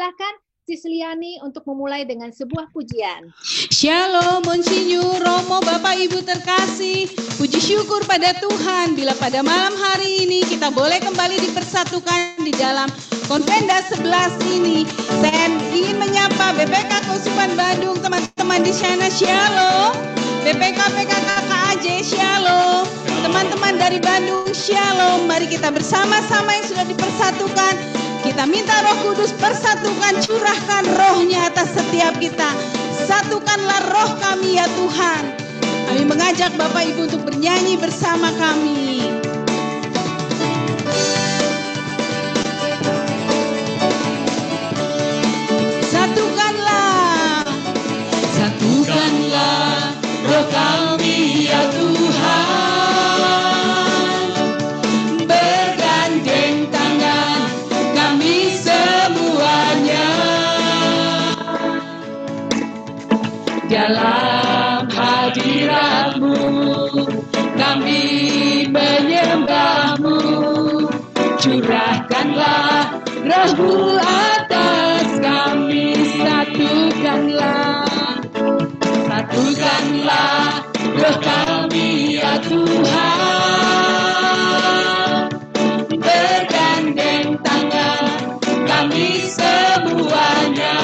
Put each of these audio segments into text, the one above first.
persilahkan Cisliani untuk memulai dengan sebuah pujian. Shalom, Monsinyur, Romo, Bapak Ibu terkasih. Puji syukur pada Tuhan bila pada malam hari ini kita boleh kembali dipersatukan di dalam Konvenda 11 ini. Saya ingin menyapa BPK Kausupan Bandung, teman-teman di sana, Shalom. BPK PKK KAJ, Shalom. Teman-teman dari Bandung, Shalom. Mari kita bersama-sama yang sudah dipersatukan. Kita minta Roh Kudus persatukan, curahkan rohnya atas setiap kita. Satukanlah roh kami ya Tuhan. Kami mengajak Bapak Ibu untuk bernyanyi bersama kami. Satukanlah, satukanlah roh kami ya Tuhan. Dalam hadirat-Mu kami menyembah-Mu. Curahkanlah roh-Mu atas kami. Satukanlah, satukanlah roh kami ya Tuhan. Bergandeng tangan kami semuanya.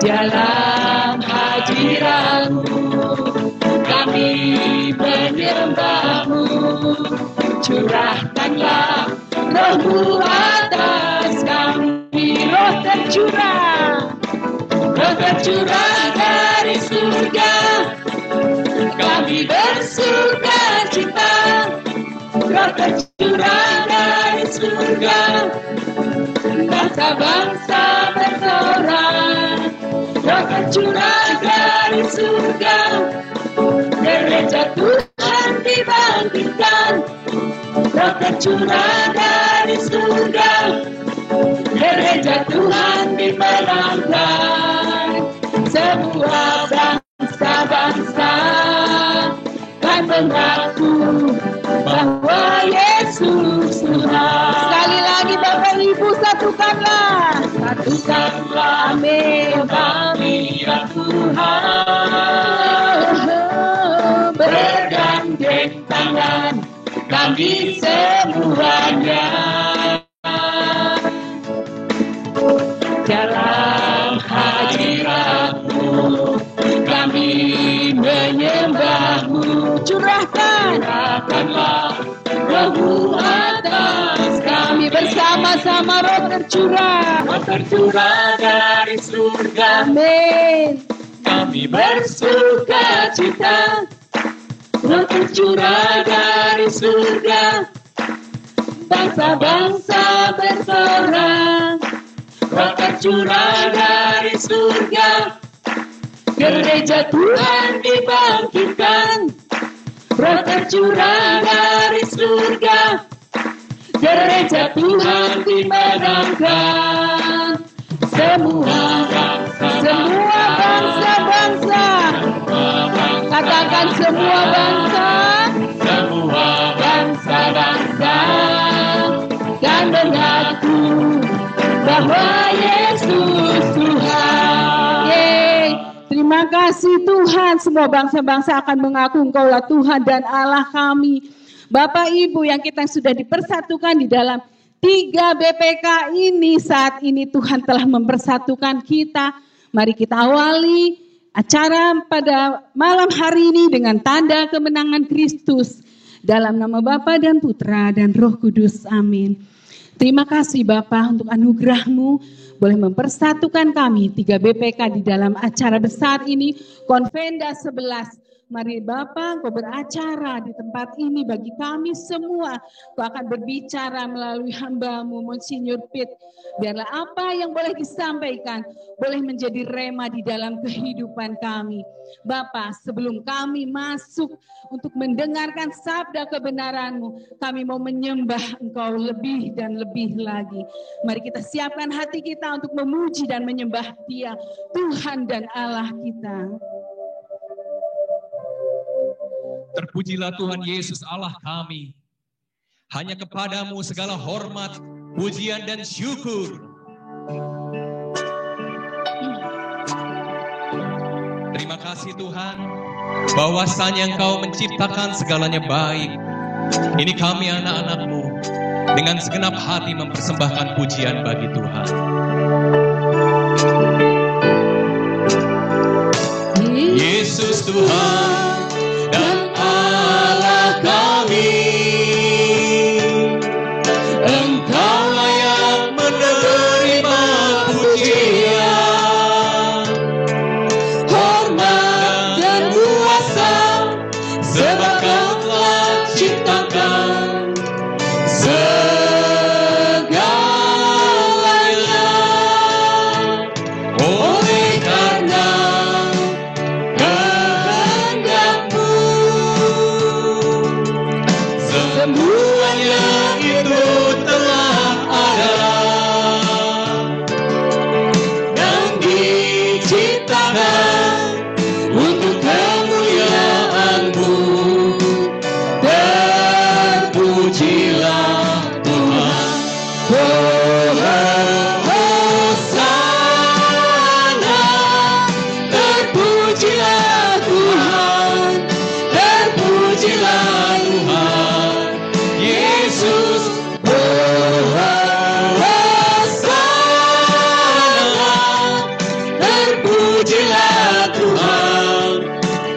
Dalam hadirat-Mu kami menyembah-Mu. Curahkanlah roh-Mu atas kami. Roh tercurah dari surga. Kami bersuka cita. Roh tercurah dari surga. Bangsa-bangsa bersorak. Roh tercurah dari surga. Gereja Tuhan dibangkitkan. Roh tercurah dari surga. Gereja Tuhan dimenangkan. Semua bangsa-bangsa kan mengaku bahwa Yesus Tuhan. Sekali lagi Bapak Ibu, satukanlah, satukanlah kami ya Tuhan. Bergandeng tangan kami semuanya. Dalam hadirat-Mu kami menyembah-Mu. Curahkanlah roh-Mu atas kami. Bersama-sama roh tercurah dari surga. Amin. Kami bersuka cita. Roh tercurah dari surga. Bangsa-bangsa bersorak. Roh tercurah dari surga. Gereja Tuhan dibangkitkan. Roh tercurah dari surga. Gereja Tuhan dimenangkan. Semua bangsa-bangsa. Katakan semua bangsa. Semua bangsa-bangsa kan mengaku bahwa Yesus Tuhan. Yeay. Terima kasih Tuhan. Semua bangsa-bangsa akan mengaku Engkaulah Tuhan dan Allah kami. Bapak Ibu yang kita sudah dipersatukan di dalam 3 BPK ini, saat ini Tuhan telah mempersatukan kita. Mari kita awali acara pada malam hari ini dengan tanda kemenangan Kristus. Dalam nama Bapa dan Putra dan Roh Kudus. Amin. Terima kasih Bapa untuk anugerah-Mu boleh mempersatukan kami 3 BPK di dalam acara besar ini, Konvenda 11. Mari Bapa, Engkau beracara di tempat ini bagi kami semua. Engkau akan berbicara melalui hamba-Mu, Monsinyur Pit. Biarlah apa yang boleh disampaikan, boleh menjadi rema di dalam kehidupan kami. Bapa, sebelum kami masuk untuk mendengarkan sabda kebenaran-Mu, kami mau menyembah Engkau lebih dan lebih lagi. Mari kita siapkan hati kita untuk memuji dan menyembah Dia, Tuhan dan Allah kita. Terpujilah Tuhan Yesus Allah kami. Hanya kepadamu segala hormat, pujian dan syukur. Terima kasih Tuhan, bahwasanya Engkau menciptakan segalanya baik. Ini kami anak-anak-Mu dengan segenap hati mempersembahkan pujian bagi Tuhan. Yesus Tuhan dan Allah kami, Engkau layak menerima pujian, hormat dan kuasa, sebab Kau telah ciptakan segalanya. Oleh karena kehendak-Mu, semuanya itu telah ada dan diciptakan untuk kemuliaan-Mu. Terpujilah Tuhan. Hosana, terpujilah Tuhan, terpujilah Tuhan Yesus. Hosana, terpujilah Tuhan,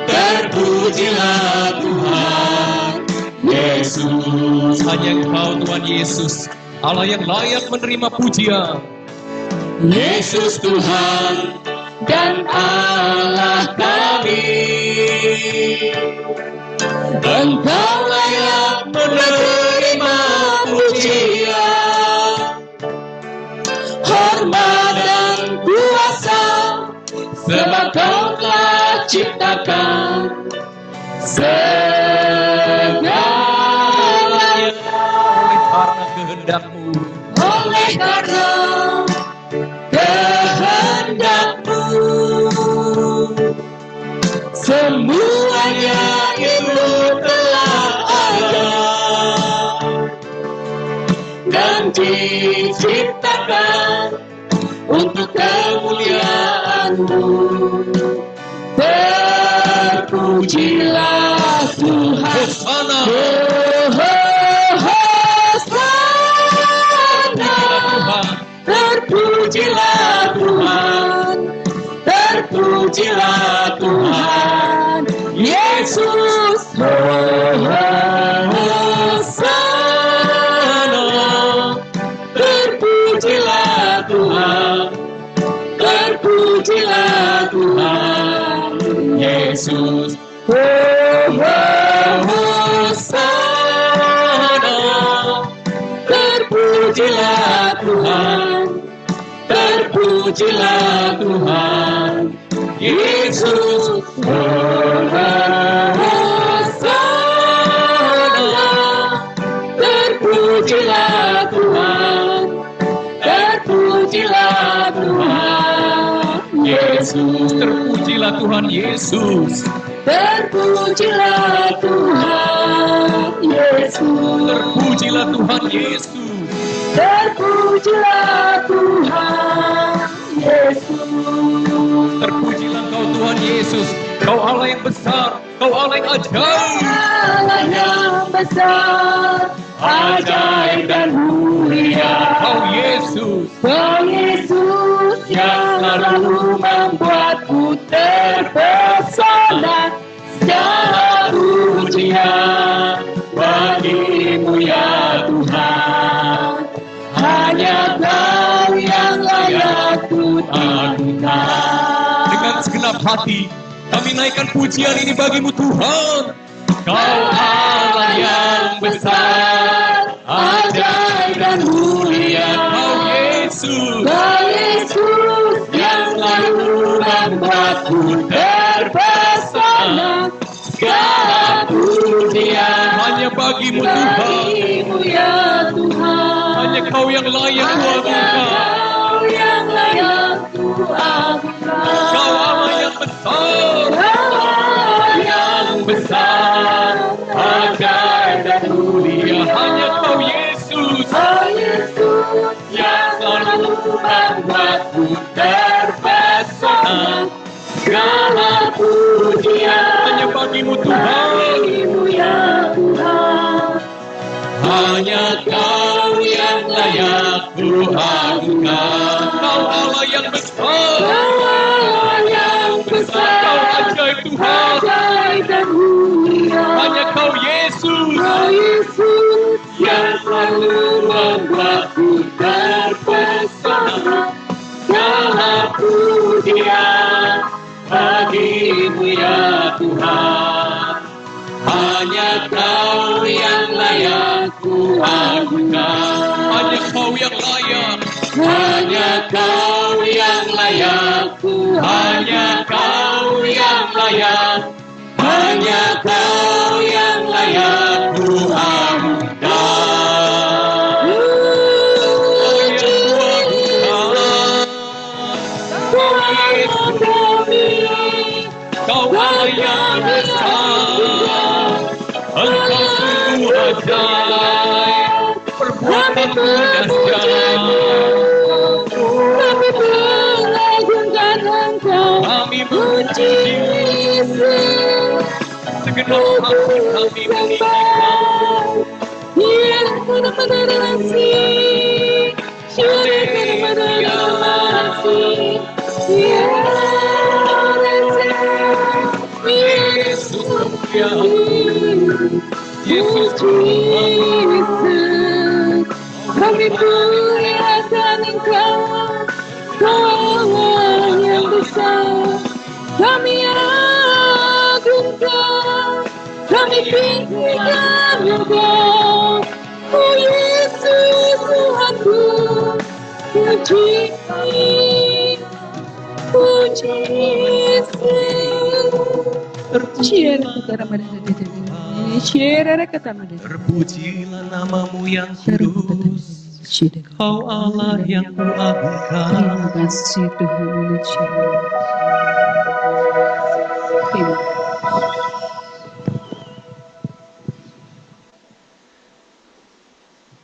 terpujilah Tuhan Yesus. Hanya Engkau Tuhan Yesus, Allah yang layak menerima pujian. Yesus Tuhan dan Allah kami, Engkau layak menerima pujian, hormat dan kuasa, sebab Kau telah ciptakan segalanya. Karena kehendak-Mu, oleh karena kehendak-Mu, semuanya itu telah ada dan diciptakan untuk kemuliaan-Mu. Terpujilah Tuhan. Hosana. Terpujilah Tuhan, terpujilah Tuhan Yesus. Hosana, terpujilah Tuhan, terpujilah Tuhan Yesus. Hosana, terpujilah Tuhan, terpujilah Tuhan Yesus. Hosana, terpujilah Tuhan, terpujilah Tuhan Yesus. Terpujilah Tuhan Yesus, terpujilah Tuhan Yesus. Terpujilah Tuhan Yesus, terpujilah Tuhan Yesus. Terpujilah Kau Tuhan Yesus, Kau Allah yang besar, Kau Allah yang ajaib. Allah yang besar, ajaib dan mulia. Kau Yesus, Kau Yesus yang selalu membuatku terpesona. Segala pujian bagi-Mu ya Tuhan, hanya Kau yang layak ku agungkan. Dengan segenap hati kami naikkan pujian ini bagi-Mu Tuhan. Kau Allah yang besar, ajaib dan mulia. Kau Yesus, Kau Yesus yang selalu membuatku terpesona. Segala pujian hanya bagi-Mu Tuhan, ya Tuhan. Hanya Kau yang layak ku agungkan. Kau yang layak ku agungkan. Kau Allah yang besar, Allah yang besar, ajaib dan mulia. Hanya Kau Yesus, Kau Yesus yang selalu membuatku terpesona. Segala pujian hanya bagimu Tuhan, bagimu ya Tuhan. Hanya Kau yang layak ku agungkan. Kau Allah yang besar, Kau Allah yang besar. Kau ajaib Tuhan, ajaib dan mulia. Hanya Kau Yesus, Kau Yesus yang selalu membuatku terpesona. Segala pujian bagimu ya Tuhan. Hanya Kau yang layak ku agungkan. Hanya Kau yang layak, hanya Kau yang layak, hanya Kau yang layak, hanya Kau yang layak ku agungkan. Kau Allah yang besar, Engkau sungguh ajaib, perbuatanmu dahsyat. Kami mengagungkan Engkau, Kami memuji, segenap hati kami meninggikan. yang benar-benar asing, yang benar-benar asing, Yesus ya, Yesus kami muliakan Engkau, Kau Allah yang besar. Kami agungkan, kami tinggikan Engkau, oh Yesus Tuhanku. Puji, puji terpujilah namamu yang kudus, Kau Allah yang kuagungkan. Terima kasih Tuhan.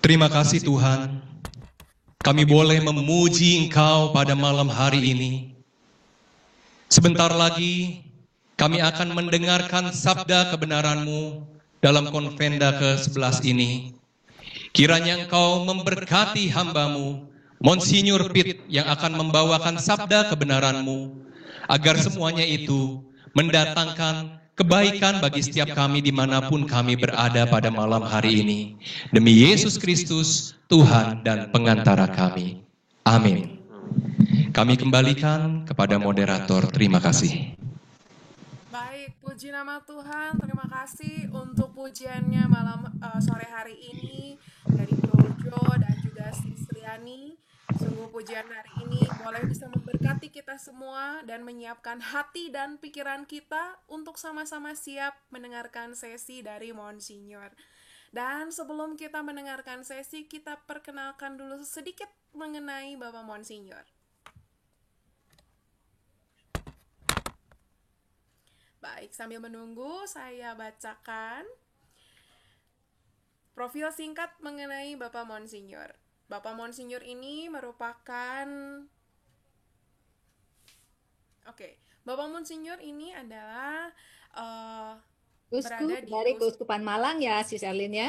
Terima kasih Tuhan, kami boleh memuji Engkau pada malam hari ini. Sebentar lagi kami akan mendengarkan sabda kebenaran-Mu dalam konvenda ke-11 ini. Kiranya Engkau memberkati hamba-Mu, Monsinyur Pitt, yang akan membawakan sabda kebenaran-Mu, agar semuanya itu mendatangkan kebaikan bagi setiap kami dimanapun kami berada pada malam hari ini. Demi Yesus Kristus, Tuhan dan pengantara kami. Amin. Kami kembalikan kepada moderator. Terima kasih. Baik, puji nama Tuhan. Terima kasih untuk pujiannya malam sore hari ini dari Bro Jo dan juga Sis Liani. Sungguh pujian hari ini boleh bisa memberkati kita semua dan menyiapkan hati dan pikiran kita untuk sama-sama siap mendengarkan sesi dari Monsinyur. Dan sebelum kita mendengarkan sesi, kita perkenalkan dulu sedikit mengenai Bapak Monsinyur. Baik, sambil menunggu saya bacakan profil singkat mengenai Bapak Monsinyur. Bapak Monsinyur ini merupakan Bapak Monsinyur ini adalah Uskup berada di dari Keuskupan Malang ya, Sis Erlin ya?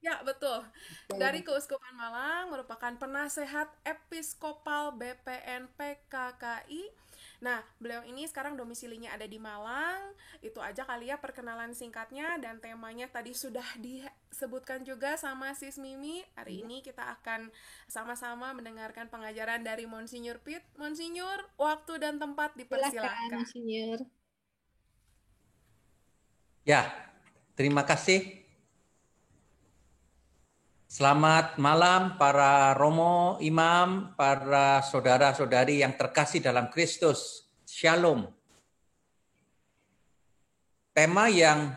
Ya, betul. Dari Keuskupan Malang, merupakan penasehat episkopal BPN PKKI. Nah, beliau ini sekarang domisilinya ada di Malang. Itu aja kali ya perkenalan singkatnya, dan temanya tadi sudah disebutkan juga sama Sis Mimi. Hari ini kita akan sama-sama mendengarkan pengajaran dari Monsinyur Pitt. Monsinyur, waktu dan tempat dipersilakan. Silakan, Monsinyur. Ya, terima kasih. Selamat malam para romo, imam, para saudara-saudari yang terkasih dalam Kristus. Shalom. Tema yang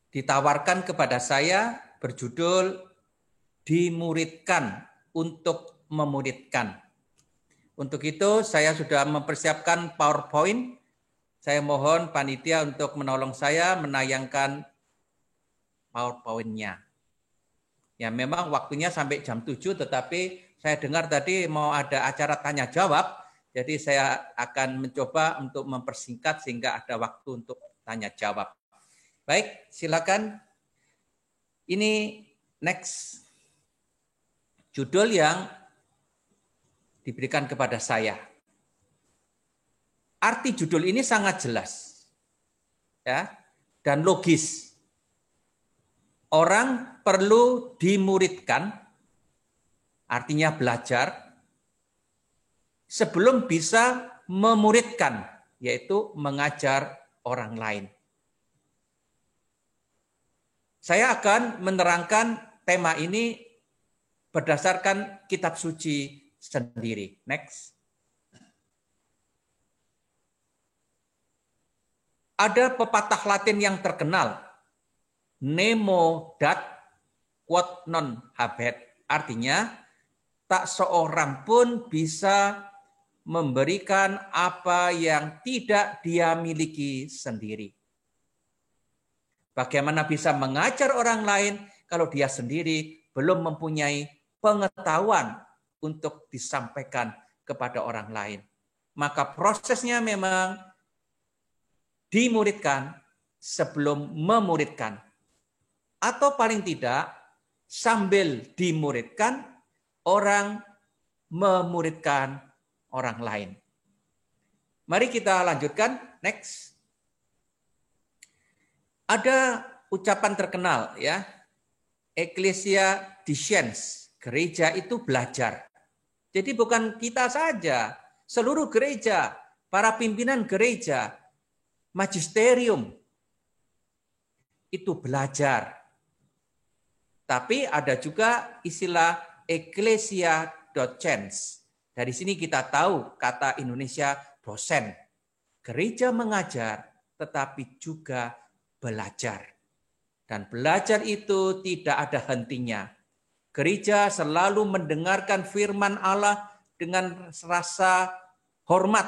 ditawarkan kepada saya berjudul dimuridkan untuk memuridkan. Untuk itu saya sudah mempersiapkan PowerPoint. Saya mohon panitia untuk menolong saya menayangkan PowerPoint-nya. Ya, memang waktunya sampai jam 7, tetapi Saya dengar tadi mau ada acara tanya jawab, jadi saya akan mencoba untuk mempersingkat sehingga ada waktu untuk tanya jawab. Baik, silakan. Ini next judul yang diberikan kepada saya. Arti judul ini sangat jelas, ya, dan logis. Orang perlu dimuridkan, artinya belajar, sebelum bisa memuridkan, yaitu mengajar orang lain. Saya akan menerangkan tema ini berdasarkan kitab suci sendiri. Next. Ada pepatah Latin yang terkenal, nemo dat quod non habet. Artinya, tak seorang pun bisa memberikan apa yang tidak dia miliki sendiri. Bagaimana bisa mengajar orang lain kalau dia sendiri belum mempunyai pengetahuan untuk disampaikan kepada orang lain. Maka prosesnya memang dimuridkan sebelum memuridkan. Atau paling tidak, sambil dimuridkan, orang memuridkan orang lain. Mari kita lanjutkan. Next. Ada ucapan terkenal, ya. Ecclesia Disciens. Gereja itu belajar. Jadi bukan kita saja, seluruh gereja, para pimpinan gereja, magisterium itu belajar. Tapi ada juga istilah Ecclesia Docens. Dari sini kita tahu kata Indonesia dosen. Gereja mengajar tetapi juga belajar. Dan belajar itu tidak ada hentinya. Gereja selalu mendengarkan firman Allah dengan rasa hormat,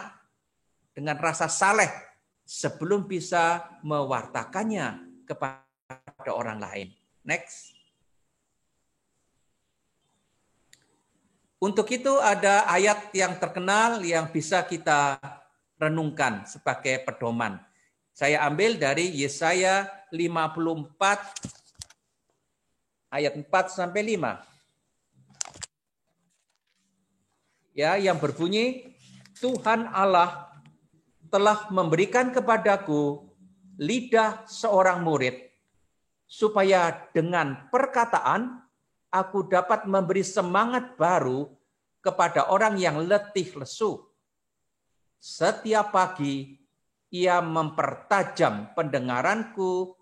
dengan rasa saleh, sebelum bisa mewartakannya kepada orang lain. Next. Untuk itu ada ayat yang terkenal yang bisa kita renungkan sebagai pedoman. Saya ambil dari Yesaya 54 ayat 4 sampai 5. Ya, yang berbunyi, Tuhan Allah telah memberikan kepadaku lidah seorang murid, supaya dengan perkataan aku dapat memberi semangat baru kepada orang yang letih lesu. Setiap pagi ia mempertajam pendengaranku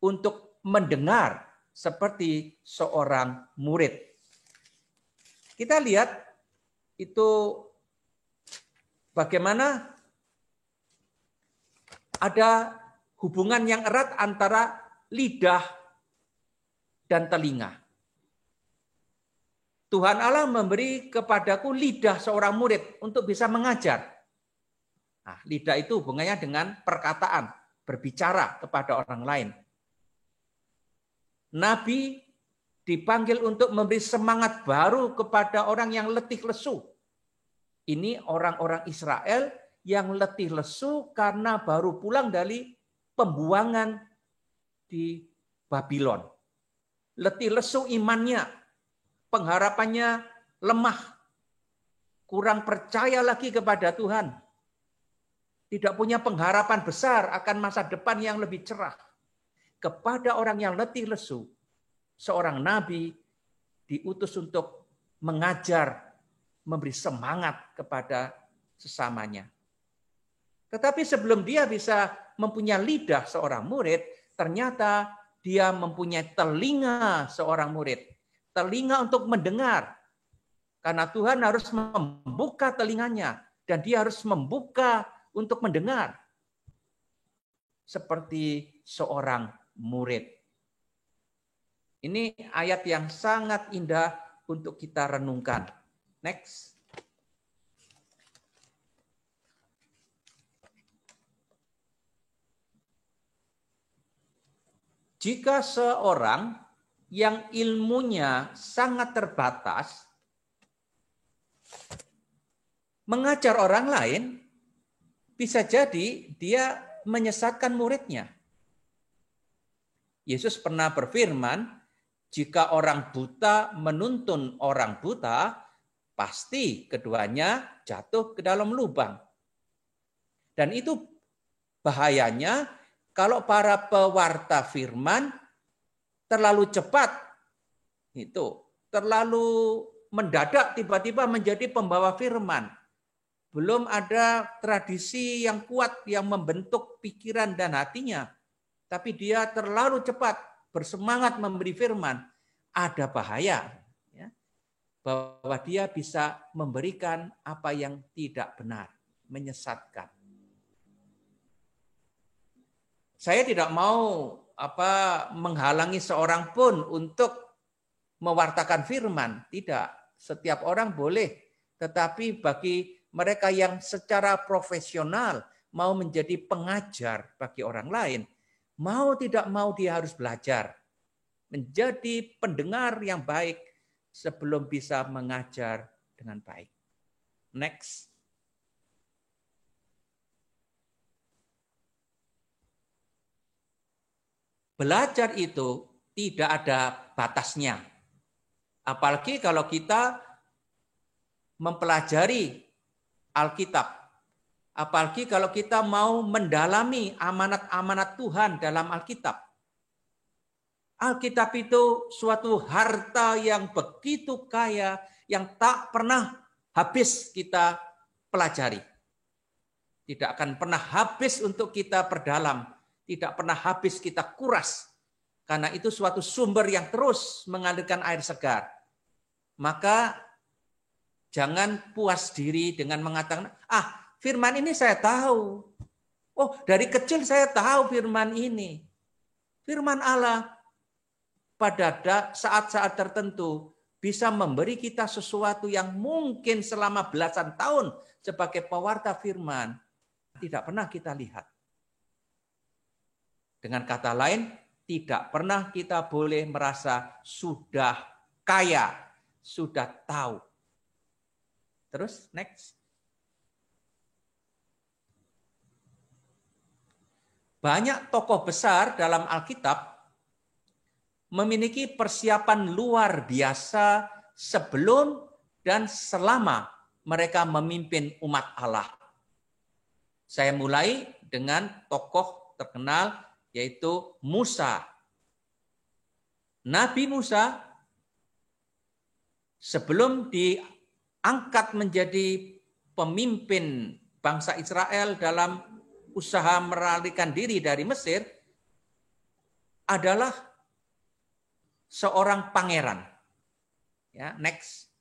untuk mendengar seperti seorang murid. Kita lihat itu bagaimana ada hubungan yang erat antara lidah dan telinga. Tuhan Allah memberi kepadaku lidah seorang murid untuk bisa mengajar. Nah, lidah itu hubungannya dengan perkataan, berbicara kepada orang lain. Nabi dipanggil untuk memberi semangat baru kepada orang yang letih lesu. Ini orang-orang Israel yang letih lesu karena baru pulang dari pembuangan di Babylon. Letih lesu imannya, pengharapannya lemah, kurang percaya lagi kepada Tuhan. Tidak punya pengharapan besar akan masa depan yang lebih cerah. Kepada orang yang letih lesu, seorang nabi diutus untuk mengajar, memberi semangat kepada sesamanya. Tetapi sebelum dia bisa mempunyai lidah seorang murid, ternyata dia mempunyai telinga seorang murid. Telinga untuk mendengar. Karena Tuhan harus membuka telinganya. Dan dia harus membuka untuk mendengar. Seperti seorang murid. Ini ayat yang sangat indah untuk kita renungkan. Next. Jika seorang yang ilmunya sangat terbatas, mengajar orang lain, bisa jadi dia menyesatkan muridnya. Yesus pernah berfirman, jika orang buta menuntun orang buta, pasti keduanya jatuh ke dalam lubang. Dan itu bahayanya kalau para pewarta firman terlalu cepat, itu terlalu mendadak tiba-tiba menjadi pembawa firman. Belum ada tradisi yang kuat yang membentuk pikiran dan hatinya. Tapi dia terlalu cepat bersemangat memberi firman. Ada bahaya. Ya, bahwa dia bisa memberikan apa yang tidak benar. Menyesatkan. Saya tidak mau menghalangi seorang pun untuk mewartakan firman. Tidak. Setiap orang boleh. Tetapi bagi mereka yang secara profesional mau menjadi pengajar bagi orang lain, mau tidak mau dia harus belajar. Menjadi pendengar yang baik sebelum bisa mengajar dengan baik. Next. Belajar itu tidak ada batasnya. Apalagi kalau kita mempelajari Alkitab. Apalagi kalau kita mau mendalami amanat-amanat Tuhan dalam Alkitab. Alkitab itu suatu harta yang begitu kaya, yang tak pernah habis kita pelajari. Tidak akan pernah habis untuk kita perdalam. Tidak pernah habis kita kuras. Karena itu suatu sumber yang terus mengalirkan air segar. Maka jangan puas diri dengan mengatakan, firman ini saya tahu. Oh, dari kecil saya tahu firman ini. Firman Allah pada saat-saat tertentu bisa memberi kita sesuatu yang mungkin selama belasan tahun sebagai pewarta firman tidak pernah kita lihat. Dengan kata lain, tidak pernah kita boleh merasa sudah kaya, sudah tahu. Terus, next. Banyak tokoh besar dalam Alkitab memiliki persiapan luar biasa sebelum dan selama mereka memimpin umat Allah. Saya mulai dengan tokoh terkenal yaitu Musa. Nabi Musa sebelum diangkat menjadi pemimpin bangsa Israel dalam usaha melarikan diri dari Mesir adalah seorang pangeran. Ya, next.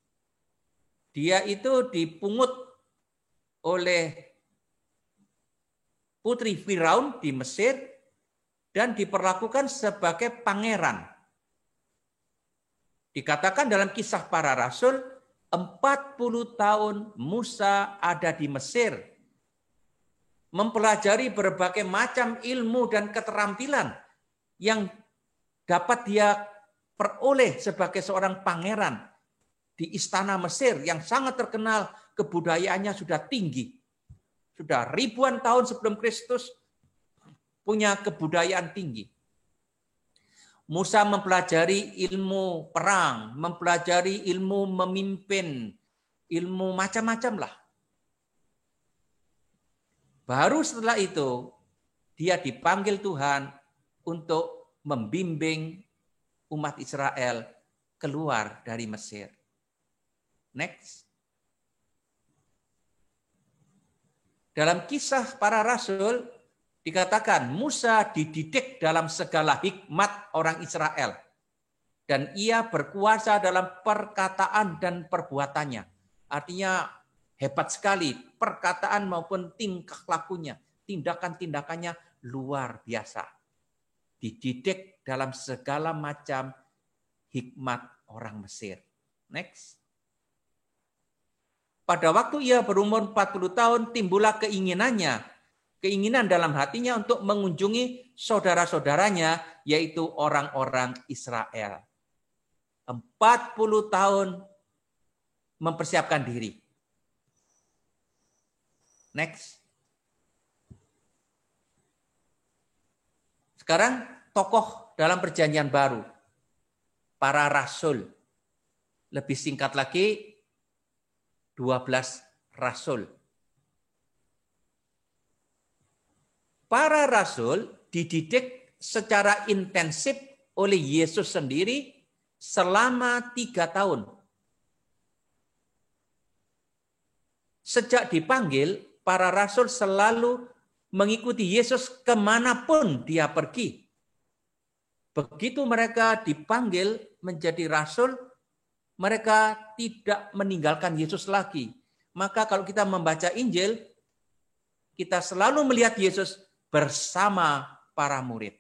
Dia itu dipungut oleh putri Firaun di Mesir dan diperlakukan sebagai pangeran. Dikatakan dalam Kisah Para Rasul, 40 tahun Musa ada di Mesir, mempelajari berbagai macam ilmu dan keterampilan yang dapat dia peroleh sebagai seorang pangeran di istana Mesir yang sangat terkenal, kebudayaannya sudah tinggi. Sudah ribuan tahun sebelum Kristus punya kebudayaan tinggi. Musa mempelajari ilmu perang, mempelajari ilmu memimpin, ilmu macam-macam lah. Baru setelah itu, dia dipanggil Tuhan untuk membimbing umat Israel keluar dari Mesir. Next. Dalam Kisah Para Rasul, dikatakan Musa dididik dalam segala hikmat orang Israel. Dan ia berkuasa dalam perkataan dan perbuatannya. Artinya hebat sekali perkataan maupun tingkah lakunya. Tindakan-tindakannya luar biasa. Dididik dalam segala macam hikmat orang Mesir. Next. Pada waktu ia berumur 40 tahun, timbullah keinginan dalam hatinya untuk mengunjungi saudara-saudaranya, yaitu orang-orang Israel. 40 tahun mempersiapkan diri. Next. Sekarang tokoh dalam perjanjian baru. Para rasul. Lebih singkat lagi, 12 rasul. Para rasul dididik secara intensif oleh Yesus sendiri selama 3 tahun. Sejak dipanggil, para rasul selalu mengikuti Yesus kemanapun dia pergi. Begitu mereka dipanggil menjadi rasul, mereka tidak meninggalkan Yesus lagi. Maka kalau kita membaca Injil, kita selalu melihat Yesus bersama para murid.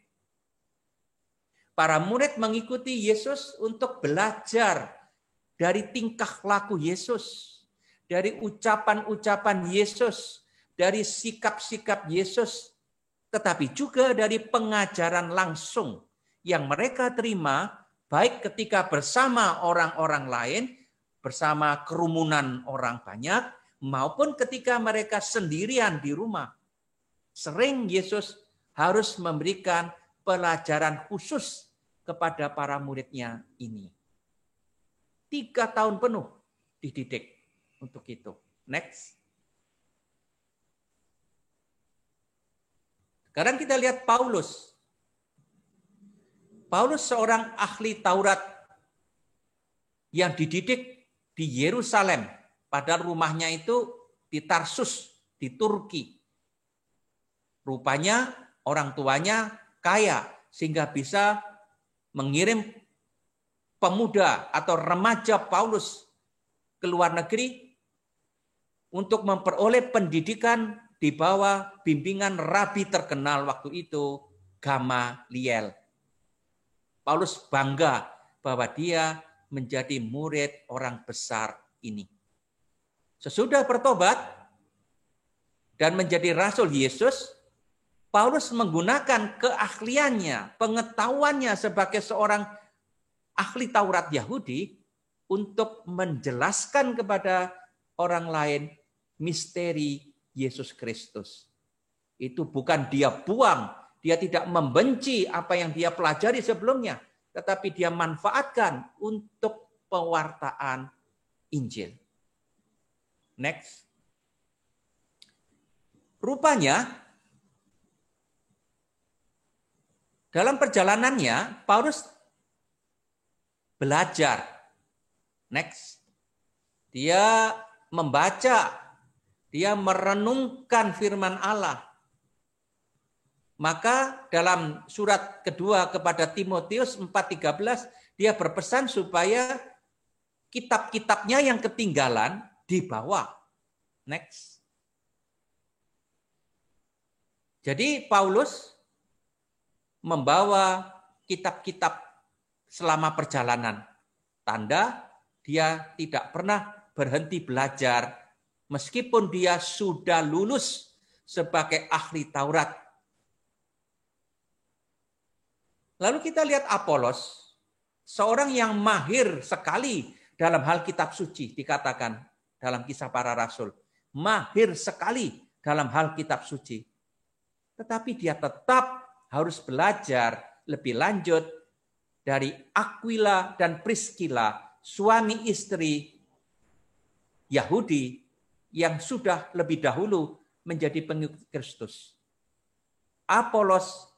Para murid mengikuti Yesus untuk belajar dari tingkah laku Yesus, dari ucapan-ucapan Yesus, dari sikap-sikap Yesus, tetapi juga dari pengajaran langsung yang mereka terima, baik ketika bersama orang-orang lain, bersama kerumunan orang banyak, maupun ketika mereka sendirian di rumah. Sering Yesus harus memberikan pelajaran khusus kepada para muridnya ini. 3 tahun penuh dididik untuk itu. Next. Sekarang kita lihat Paulus. Paulus seorang ahli Taurat yang dididik di Yerusalem. Padahal rumahnya itu di Tarsus, di Turki. Rupanya orang tuanya kaya sehingga bisa mengirim pemuda atau remaja Paulus ke luar negeri untuk memperoleh pendidikan di bawah bimbingan rabi terkenal waktu itu, Gamaliel. Paulus bangga bahwa dia menjadi murid orang besar ini. Sesudah bertobat dan menjadi rasul Yesus, Paulus menggunakan keahliannya, pengetahuannya sebagai seorang ahli Taurat Yahudi untuk menjelaskan kepada orang lain misteri Yesus Kristus. Itu bukan dia buang, dia tidak membenci apa yang dia pelajari sebelumnya, tetapi dia manfaatkan untuk pewartaan Injil. Next. Rupanya dalam perjalanannya, Paulus belajar. Next. Dia membaca, dia merenungkan firman Allah. Maka dalam surat kedua kepada Timotius 4:13, dia berpesan supaya kitab-kitabnya yang ketinggalan dibawa. Next. Jadi Paulus membawa kitab-kitab selama perjalanan. Tanda dia tidak pernah berhenti belajar meskipun dia sudah lulus sebagai ahli Taurat. Lalu kita lihat Apolos, seorang yang mahir sekali dalam hal kitab suci, dikatakan dalam Kisah Para Rasul. Mahir sekali dalam hal kitab suci. Tetapi dia tetap harus belajar lebih lanjut dari Aquila dan Priscilla, suami istri Yahudi yang sudah lebih dahulu menjadi pengikut Kristus. Apolos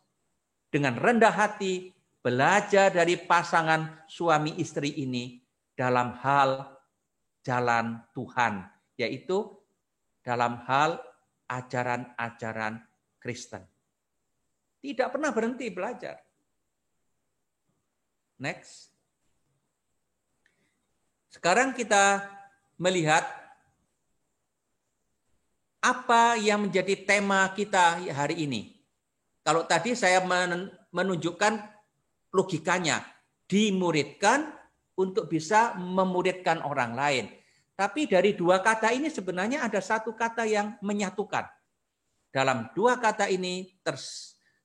dengan rendah hati belajar dari pasangan suami istri ini dalam hal jalan Tuhan, yaitu dalam hal ajaran-ajaran Kristen. Tidak pernah berhenti belajar. Next. Sekarang kita melihat apa yang menjadi tema kita hari ini. Kalau tadi saya menunjukkan logikanya, dimuridkan untuk bisa memuridkan orang lain. Tapi dari 2 kata ini sebenarnya ada 1 kata yang menyatukan. Dalam 2 kata ini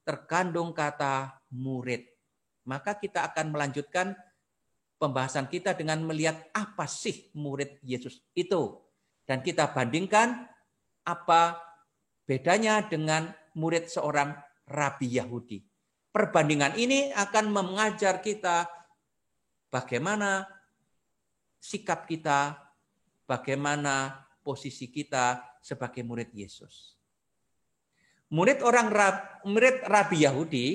terkandung kata murid. Maka kita akan melanjutkan pembahasan kita dengan melihat apa sih murid Yesus itu. Dan kita bandingkan apa bedanya dengan murid seorang rabi Yahudi. Perbandingan ini akan mengajar kita bagaimana sikap kita, bagaimana posisi kita sebagai murid Yesus. Murid rabi Yahudi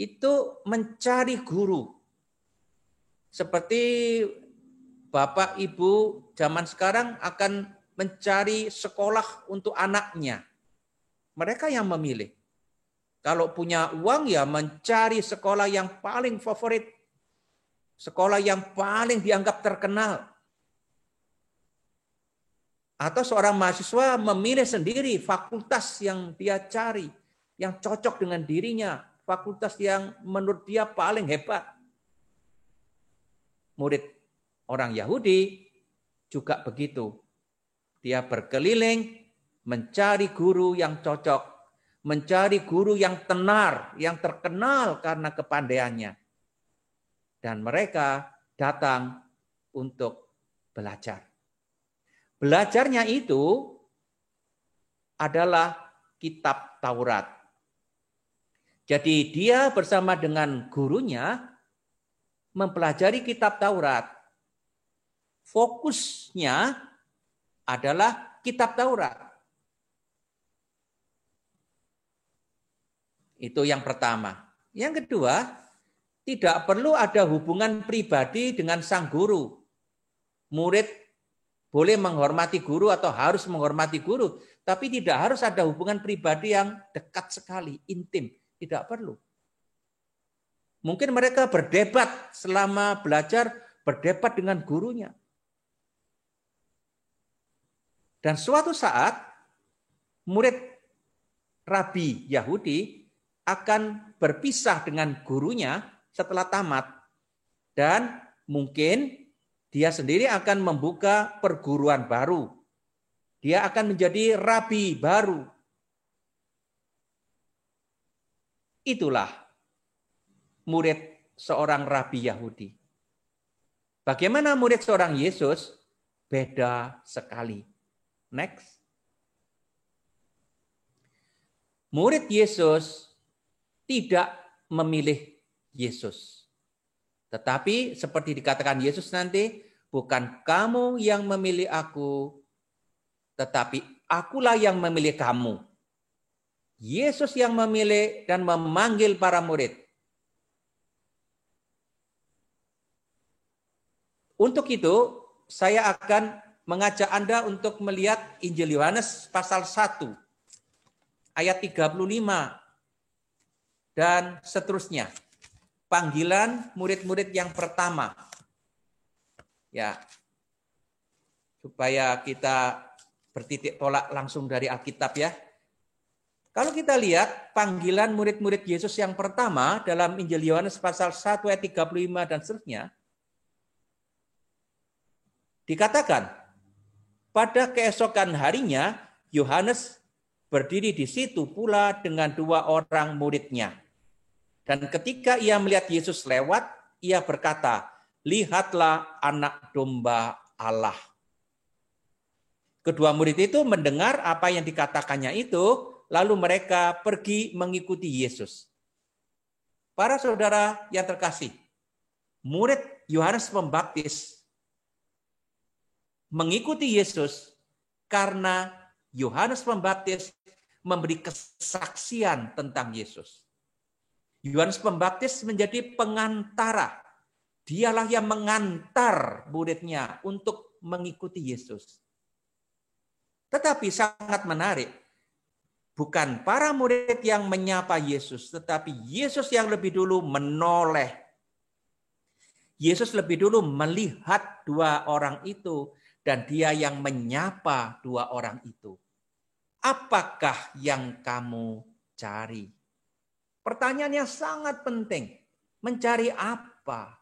itu mencari guru. Seperti Bapak Ibu zaman sekarang akan mencari sekolah untuk anaknya. Mereka yang memilih. Kalau punya uang ya mencari sekolah yang paling favorit. Sekolah yang paling dianggap terkenal. Atau seorang mahasiswa memilih sendiri fakultas yang dia cari. Yang cocok dengan dirinya. Fakultas yang menurut dia paling hebat. Murid orang Yahudi juga begitu. Dia berkeliling mencari guru yang cocok. Mencari guru yang tenar, yang terkenal karena kepandaiannya. Dan mereka datang untuk belajar. Belajarnya itu adalah kitab Taurat. Jadi dia bersama dengan gurunya mempelajari kitab Taurat. Fokusnya adalah kitab Taurat. Itu yang pertama. Yang kedua, tidak perlu ada hubungan pribadi dengan sang guru. Murid boleh menghormati guru atau harus menghormati guru, tapi tidak harus ada hubungan pribadi yang dekat sekali, intim. Tidak perlu. Mungkin mereka berdebat selama belajar, berdebat dengan gurunya. Dan suatu saat, murid rabi Yahudi akan berpisah dengan gurunya setelah tamat. Dan mungkin dia sendiri akan membuka perguruan baru. Dia akan menjadi rabi baru. Itulah murid seorang rabi Yahudi. Bagaimana murid seorang Yesus? Beda sekali. Next. Murid Yesus tidak memilih Yesus. Tetapi seperti dikatakan Yesus nanti, bukan kamu yang memilih aku, tetapi akulah yang memilih kamu. Yesus yang memilih dan memanggil para murid. Untuk itu, saya akan mengajak Anda untuk melihat Injil Yohanes pasal 1, ayat 35. Dan seterusnya. Panggilan murid-murid yang pertama. Ya. Supaya kita bertitik tolak langsung dari Alkitab ya. Kalau kita lihat panggilan murid-murid Yesus yang pertama dalam Injil Yohanes pasal 1 ayat 35 dan seterusnya. Dikatakan, pada keesokan harinya Yohanes berdiri di situ pula dengan 2 orang muridnya. Dan ketika ia melihat Yesus lewat, ia berkata, lihatlah anak domba Allah. Kedua murid itu mendengar apa yang dikatakannya itu, lalu mereka pergi mengikuti Yesus. Para saudara yang terkasih, murid Yohanes Pembaptis mengikuti Yesus karena Yohanes Pembaptis memberi kesaksian tentang Yesus. Yohanes Pembaptis menjadi pengantara. Dialah yang mengantar muridnya untuk mengikuti Yesus. Tetapi sangat menarik. Bukan para murid yang menyapa Yesus, tetapi Yesus yang lebih dulu menoleh. Yesus lebih dulu melihat 2 orang itu dan dia yang menyapa 2 orang itu. Apakah yang kamu cari? Pertanyaan yang sangat penting. Mencari apa?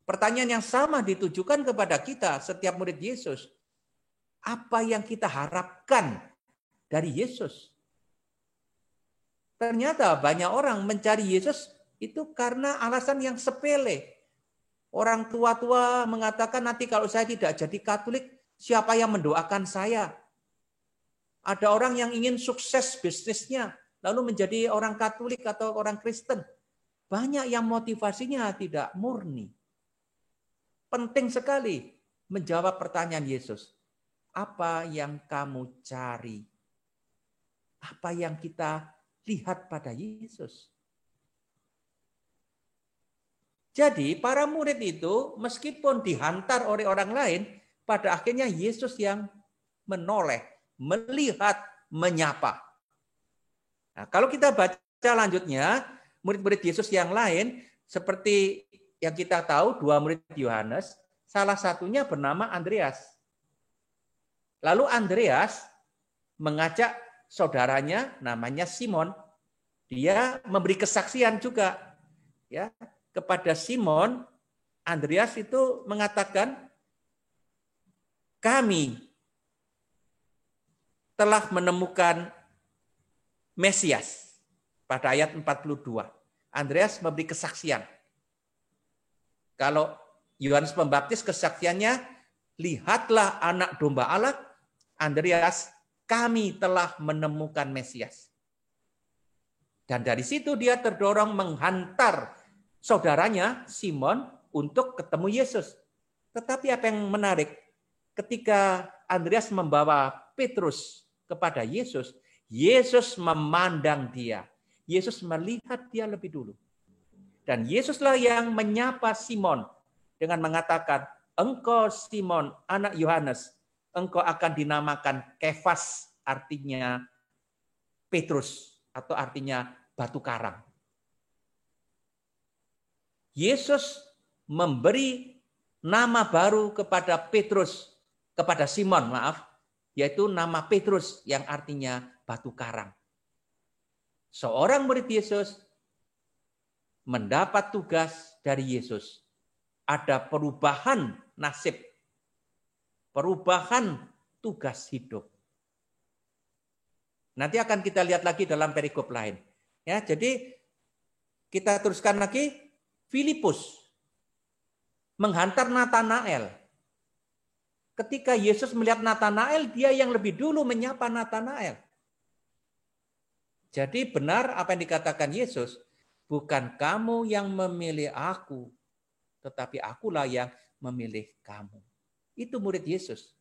Pertanyaan yang sama ditujukan kepada kita setiap murid Yesus. Apa yang kita harapkan dari Yesus? Ternyata banyak orang mencari Yesus itu karena alasan yang sepele. Orang tua-tua mengatakan nanti kalau saya tidak jadi Katolik, siapa yang mendoakan saya? Ada orang yang ingin sukses bisnisnya, lalu menjadi orang Katolik atau orang Kristen. Banyak yang motivasinya tidak murni. Penting sekali menjawab pertanyaan Yesus. Apa yang kamu cari? Apa yang kita lihat pada Yesus? Jadi para murid itu meskipun dihantar oleh orang lain, pada akhirnya Yesus yang menoleh, melihat, menyapa. Nah, kalau kita baca lanjutnya, murid-murid Yesus yang lain, seperti yang kita tahu, 2 murid Yohanes, salah satunya bernama Andreas. Lalu Andreas mengajak saudaranya, namanya Simon, dia memberi kesaksian juga. Ya, kepada Simon, Andreas itu mengatakan, kami telah menemukan Mesias. Pada ayat 42. Andreas memberi kesaksian. Kalau Yohanes Pembaptis kesaksiannya, lihatlah anak domba Allah. Andreas, kami telah menemukan Mesias. Dan dari situ dia terdorong menghantar saudaranya Simon untuk ketemu Yesus. Tetapi apa yang menarik, ketika Andreas membawa Petrus kepada Yesus, Yesus memandang dia. Yesus melihat dia lebih dulu. Dan Yesuslah yang menyapa Simon dengan mengatakan, engkau Simon, anak Yohanes, engkau akan dinamakan Kefas, artinya Petrus, atau artinya batu karang. Yesus memberi nama baru kepada Petrus, kepada Simon, yaitu nama Petrus yang artinya batu karang. Seorang murid Yesus mendapat tugas dari Yesus. Ada perubahan nasib, perubahan tugas hidup. Nanti akan kita lihat lagi dalam perikop lain. Ya, jadi kita teruskan lagi. Filipus menghantar Natanael. Ketika Yesus melihat Natanael, dia yang lebih dulu menyapa Natanael. Jadi benar apa yang dikatakan Yesus, bukan kamu yang memilih aku, tetapi akulah yang memilih kamu. Itu murid Yesus.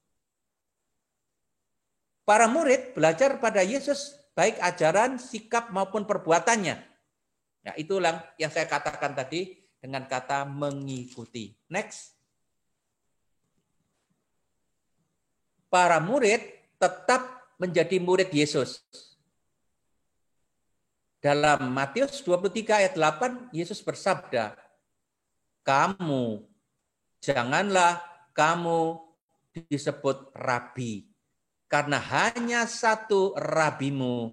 Para murid belajar pada Yesus baik ajaran, sikap maupun perbuatannya. Nah, itulah yang saya katakan tadi dengan kata mengikuti. Next. Para murid tetap menjadi murid Yesus. Dalam Matius 23 ayat 8, Yesus bersabda, janganlah kamu disebut rabi, karena hanya satu rabimu,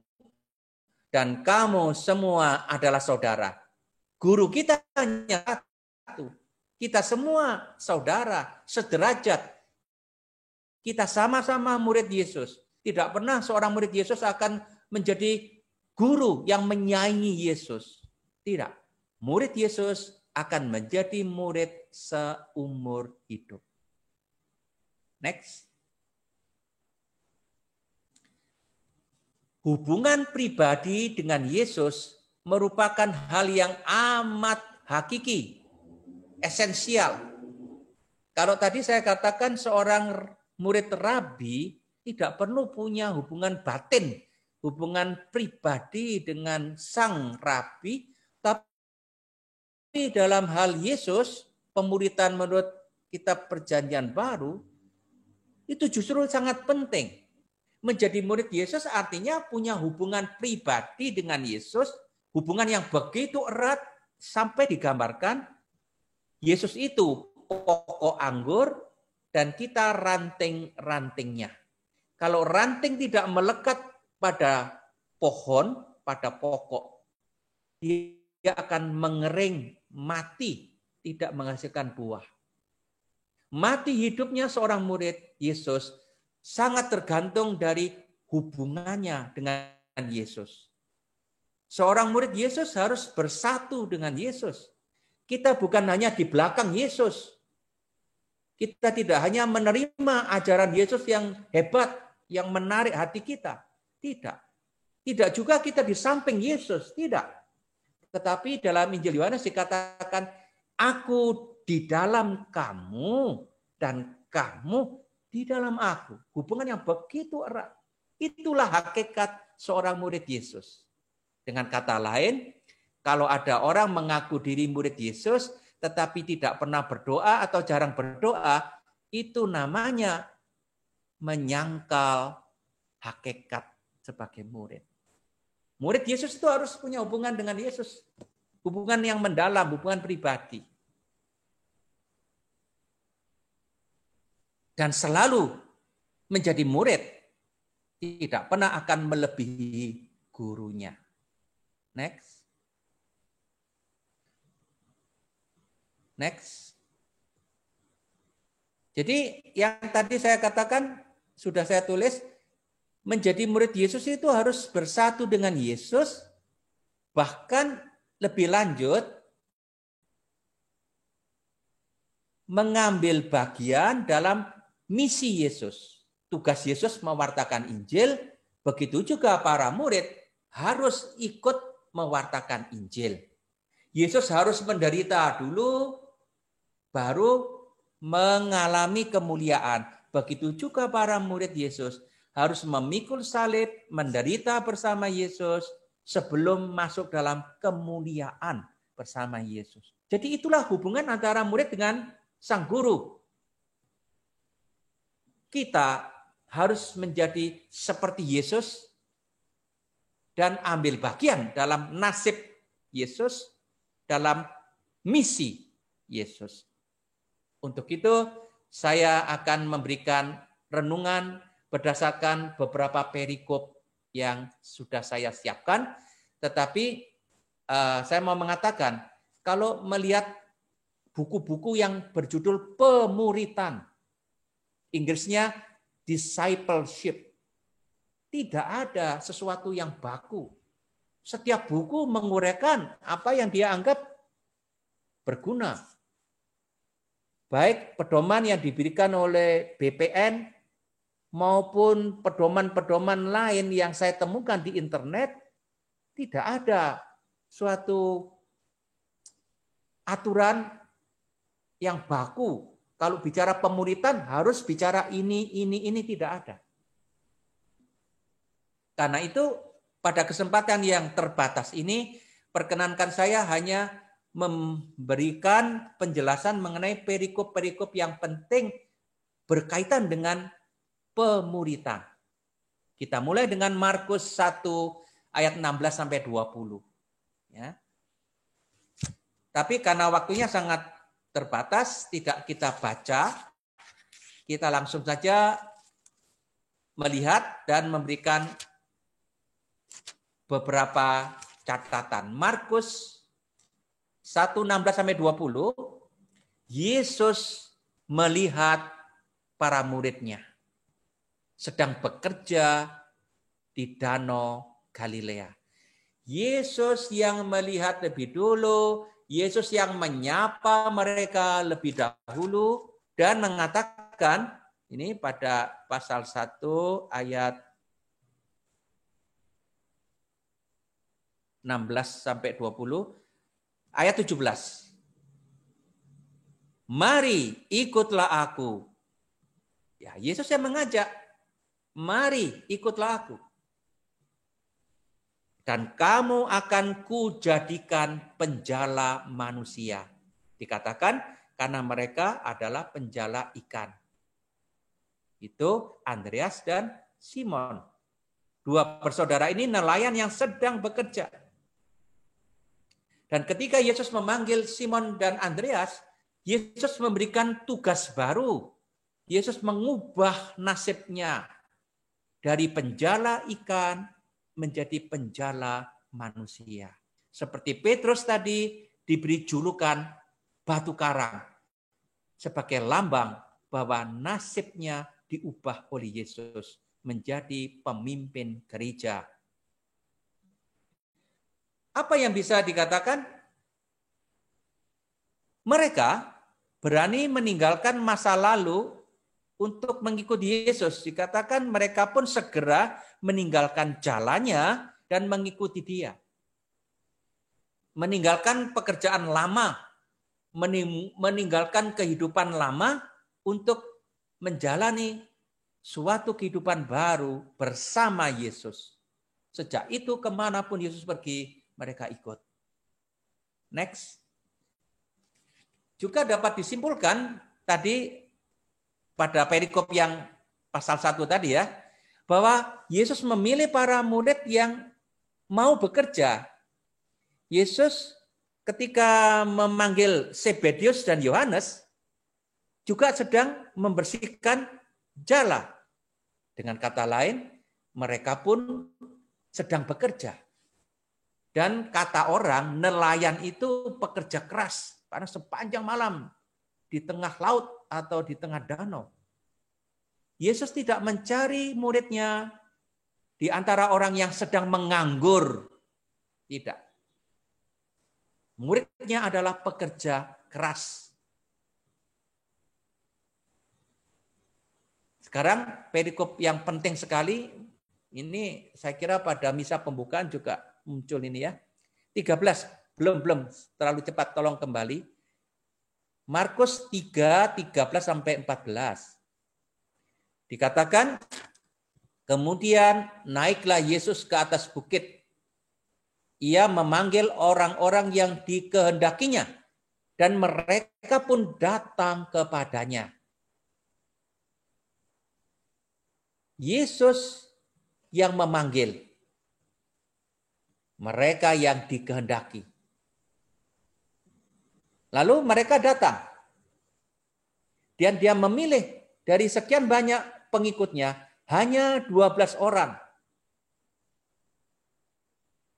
dan kamu semua adalah saudara. Guru kita hanya satu. Kita semua saudara, sederajat. Kita sama-sama murid Yesus. Tidak pernah seorang murid Yesus akan menjadi guru yang menyaingi Yesus. Tidak. Murid Yesus akan menjadi murid seumur hidup. Next. Hubungan pribadi dengan Yesus merupakan hal yang amat hakiki, esensial. Kalau tadi saya katakan seorang murid rabi tidak perlu punya hubungan batin, hubungan pribadi dengan sang rabi, tapi dalam hal Yesus, pemuridan menurut kitab Perjanjian Baru, itu justru sangat penting. Menjadi murid Yesus artinya punya hubungan pribadi dengan Yesus, hubungan yang begitu erat sampai digambarkan Yesus itu pokok anggur dan kita ranting-rantingnya. Kalau ranting tidak melekat pada pohon, pada pokok, dia akan mengering, mati, tidak menghasilkan buah. Mati hidupnya seorang murid Yesus sangat tergantung dari hubungannya dengan Yesus. Seorang murid Yesus harus bersatu dengan Yesus. Kita bukan hanya di belakang Yesus. Kita tidak hanya menerima ajaran Yesus yang hebat, yang menarik hati kita. Tidak. Tidak juga kita di samping Yesus. Tidak. Tetapi dalam Injil Yohanes dikatakan, aku di dalam kamu dan kamu di dalam aku. Hubungan yang begitu erat. Itulah hakikat seorang murid Yesus. Dengan kata lain, kalau ada orang mengaku diri murid Yesus, tetapi tidak pernah berdoa atau jarang berdoa, itu namanya menyangkal hakikat sebagai murid. Murid Yesus itu harus punya hubungan dengan Yesus. Hubungan yang mendalam, hubungan pribadi. Dan selalu menjadi murid. Tidak pernah akan melebihi gurunya. Next. Next. Jadi yang tadi saya katakan, sudah saya tulis, menjadi murid Yesus itu harus bersatu dengan Yesus, bahkan lebih lanjut, mengambil bagian dalam misi Yesus. Tugas Yesus mewartakan Injil, begitu juga para murid harus ikut mewartakan Injil. Yesus harus menderita dulu, baru mengalami kemuliaan. Begitu juga para murid Yesus harus memikul salib, menderita bersama Yesus sebelum masuk dalam kemuliaan bersama Yesus. Jadi itulah hubungan antara murid dengan sang guru. Kita harus menjadi seperti Yesus dan ambil bagian dalam nasib Yesus, dalam misi Yesus. Untuk itu, saya akan memberikan renungan berdasarkan beberapa perikop yang sudah saya siapkan. Tetapi saya mau mengatakan, kalau melihat buku-buku yang berjudul pemuritan, Inggrisnya discipleship, tidak ada sesuatu yang baku. Setiap buku menguraikan apa yang dia anggap berguna. Baik pedoman yang diberikan oleh BPN maupun pedoman-pedoman lain yang saya temukan di internet, tidak ada suatu aturan yang baku. Kalau bicara pemuritan harus bicara ini tidak ada. Karena itu pada kesempatan yang terbatas ini, perkenankan saya hanya memberikan penjelasan mengenai perikop-perikop yang penting berkaitan dengan pemuritan. Kita mulai dengan Markus 1 ayat 16 sampai 20. Ya. Tapi karena waktunya sangat terbatas, tidak kita baca. Kita langsung saja melihat dan memberikan beberapa catatan. Markus 1:16-20, Yesus melihat para muridnya sedang bekerja di Danau Galilea. Yesus yang melihat lebih dulu, Yesus yang menyapa mereka lebih dahulu dan mengatakan, ini pada pasal 1 ayat 16-20, ayat 17. Mari ikutlah aku. Ya, Yesus yang mengajak, mari ikutlah aku. Dan kamu akan kujadikan penjala manusia. Dikatakan karena mereka adalah penjala ikan. Itu Andreas dan Simon. Dua bersaudara ini nelayan yang sedang bekerja. Dan ketika Yesus memanggil Simon dan Andreas, Yesus memberikan tugas baru. Yesus mengubah nasibnya dari penjala ikan menjadi penjala manusia. Seperti Petrus tadi diberi julukan batu karang sebagai lambang bahwa nasibnya diubah oleh Yesus menjadi pemimpin gereja. Apa yang bisa dikatakan? Mereka berani meninggalkan masa lalu untuk mengikuti Yesus. Dikatakan mereka pun segera meninggalkan jalannya dan mengikuti dia. Meninggalkan pekerjaan lama, meninggalkan kehidupan lama untuk menjalani suatu kehidupan baru bersama Yesus. Sejak itu kemanapun Yesus pergi, mereka ikut. Next. Juga dapat disimpulkan tadi pada perikop yang pasal 1 tadi ya, bahwa Yesus memilih para murid yang mau bekerja. Yesus ketika memanggil Zebedius dan Yohanes juga sedang membersihkan jala. Dengan kata lain, mereka pun sedang bekerja. Dan kata orang, nelayan itu pekerja keras karena sepanjang malam di tengah laut atau di tengah danau. Yesus tidak mencari muridnya di antara orang yang sedang menganggur. Tidak. Muridnya adalah pekerja keras. Sekarang perikop yang penting sekali, ini saya kira pada misa pembukaan juga muncul ini ya. 13, belum terlalu cepat, tolong kembali. Markus 3, 13 sampai 14. Dikatakan, kemudian naiklah Yesus ke atas bukit. Ia memanggil orang-orang yang dikehendakinya, dan mereka pun datang kepadanya. Yesus yang memanggil mereka yang dikehendaki. Lalu mereka datang. Dan dia memilih dari sekian banyak pengikutnya, hanya 12 orang.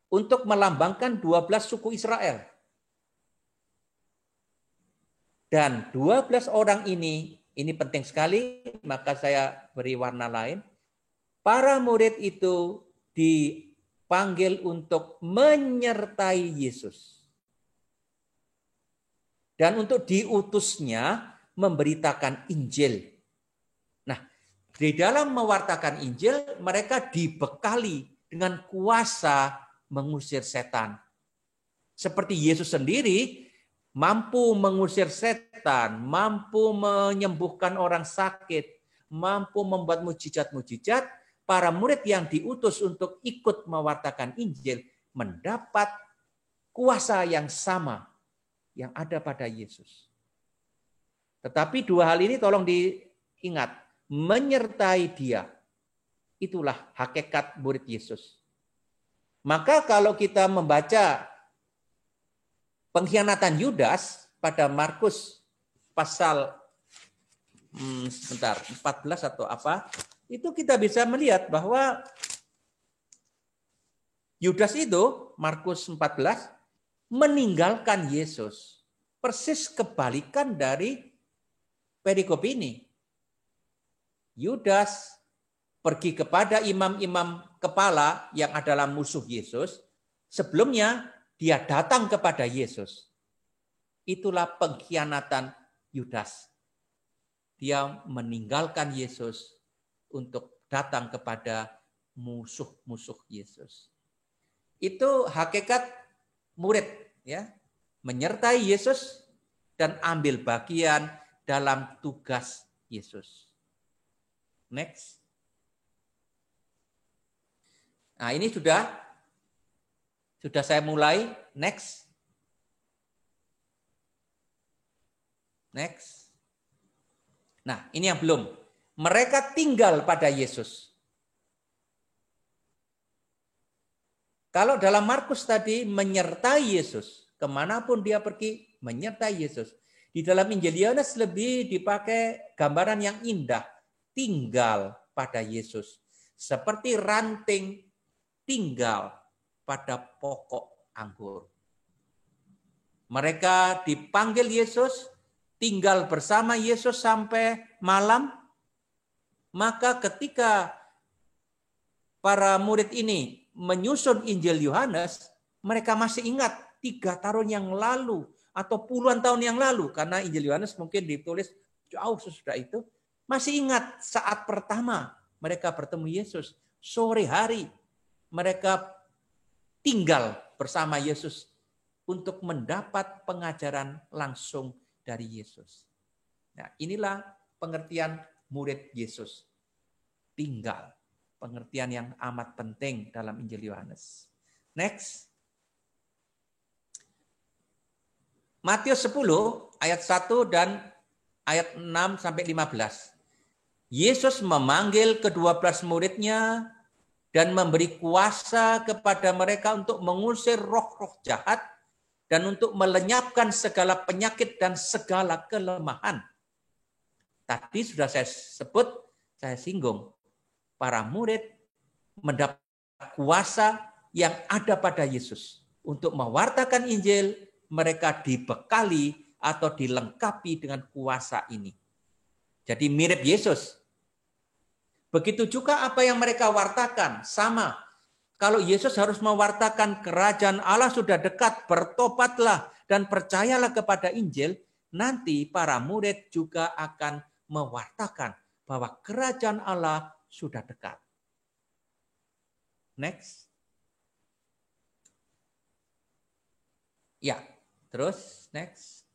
Untuk melambangkan 12 suku Israel. Dan 12 orang ini penting sekali, maka saya beri warna lain. Para murid itu dipanggil untuk menyertai Yesus. Dan untuk diutusnya memberitakan Injil. Nah, di dalam mewartakan Injil, mereka dibekali dengan kuasa mengusir setan. Seperti Yesus sendiri mampu mengusir setan, mampu menyembuhkan orang sakit, mampu membuat mujizat-mujizat, para murid yang diutus untuk ikut mewartakan Injil mendapat kuasa yang sama yang ada pada Yesus. Tetapi dua hal ini tolong diingat, menyertai dia. Itulah hakikat murid Yesus. Maka kalau kita membaca pengkhianatan Yudas pada Markus pasal 14 atau apa, itu kita bisa melihat bahwa Yudas itu, Markus 14, meninggalkan Yesus. Persis kebalikan dari perikop ini. Yudas pergi kepada imam-imam kepala yang adalah musuh Yesus. Sebelumnya dia datang kepada Yesus. Itulah pengkhianatan Yudas. Dia meninggalkan Yesus untuk datang kepada musuh-musuh Yesus. Itu hakikat murid, ya, menyertai Yesus dan ambil bagian dalam tugas Yesus. Next. Nah, ini sudah saya mulai. Next. Nah, ini yang belum. Mereka tinggal pada Yesus. Kalau dalam Markus tadi menyertai Yesus, kemanapun dia pergi menyertai Yesus. Di dalam Injil Yohanes lebih dipakai gambaran yang indah, tinggal pada Yesus. Seperti ranting tinggal pada pokok anggur. Mereka dipanggil Yesus, tinggal bersama Yesus sampai malam. Maka ketika para murid ini menyusun Injil Yohanes, mereka masih ingat 3 tahun yang lalu atau puluhan tahun yang lalu, karena Injil Yohanes mungkin ditulis jauh sesudah itu. Masih ingat saat pertama mereka bertemu Yesus, sore hari mereka tinggal bersama Yesus untuk mendapat pengajaran langsung dari Yesus. Nah, inilah pengertian murid Yesus. Tinggal. Pengertian yang amat penting dalam Injil Yohanes. Next. Matius 10 ayat 1 dan ayat 6 sampai 15. Yesus memanggil ke-12 muridnya dan memberi kuasa kepada mereka untuk mengusir roh-roh jahat dan untuk melenyapkan segala penyakit dan segala kelemahan. Tadi sudah saya sebut, saya singgung. Para murid mendapat kuasa yang ada pada Yesus. Untuk mewartakan Injil, mereka dibekali atau dilengkapi dengan kuasa ini. Jadi mirip Yesus. Begitu juga apa yang mereka wartakan, sama. Kalau Yesus harus mewartakan kerajaan Allah sudah dekat, bertobatlah dan percayalah kepada Injil, nanti para murid juga akan mewartakan bahwa kerajaan Allah sudah dekat. Next. Ya, terus next.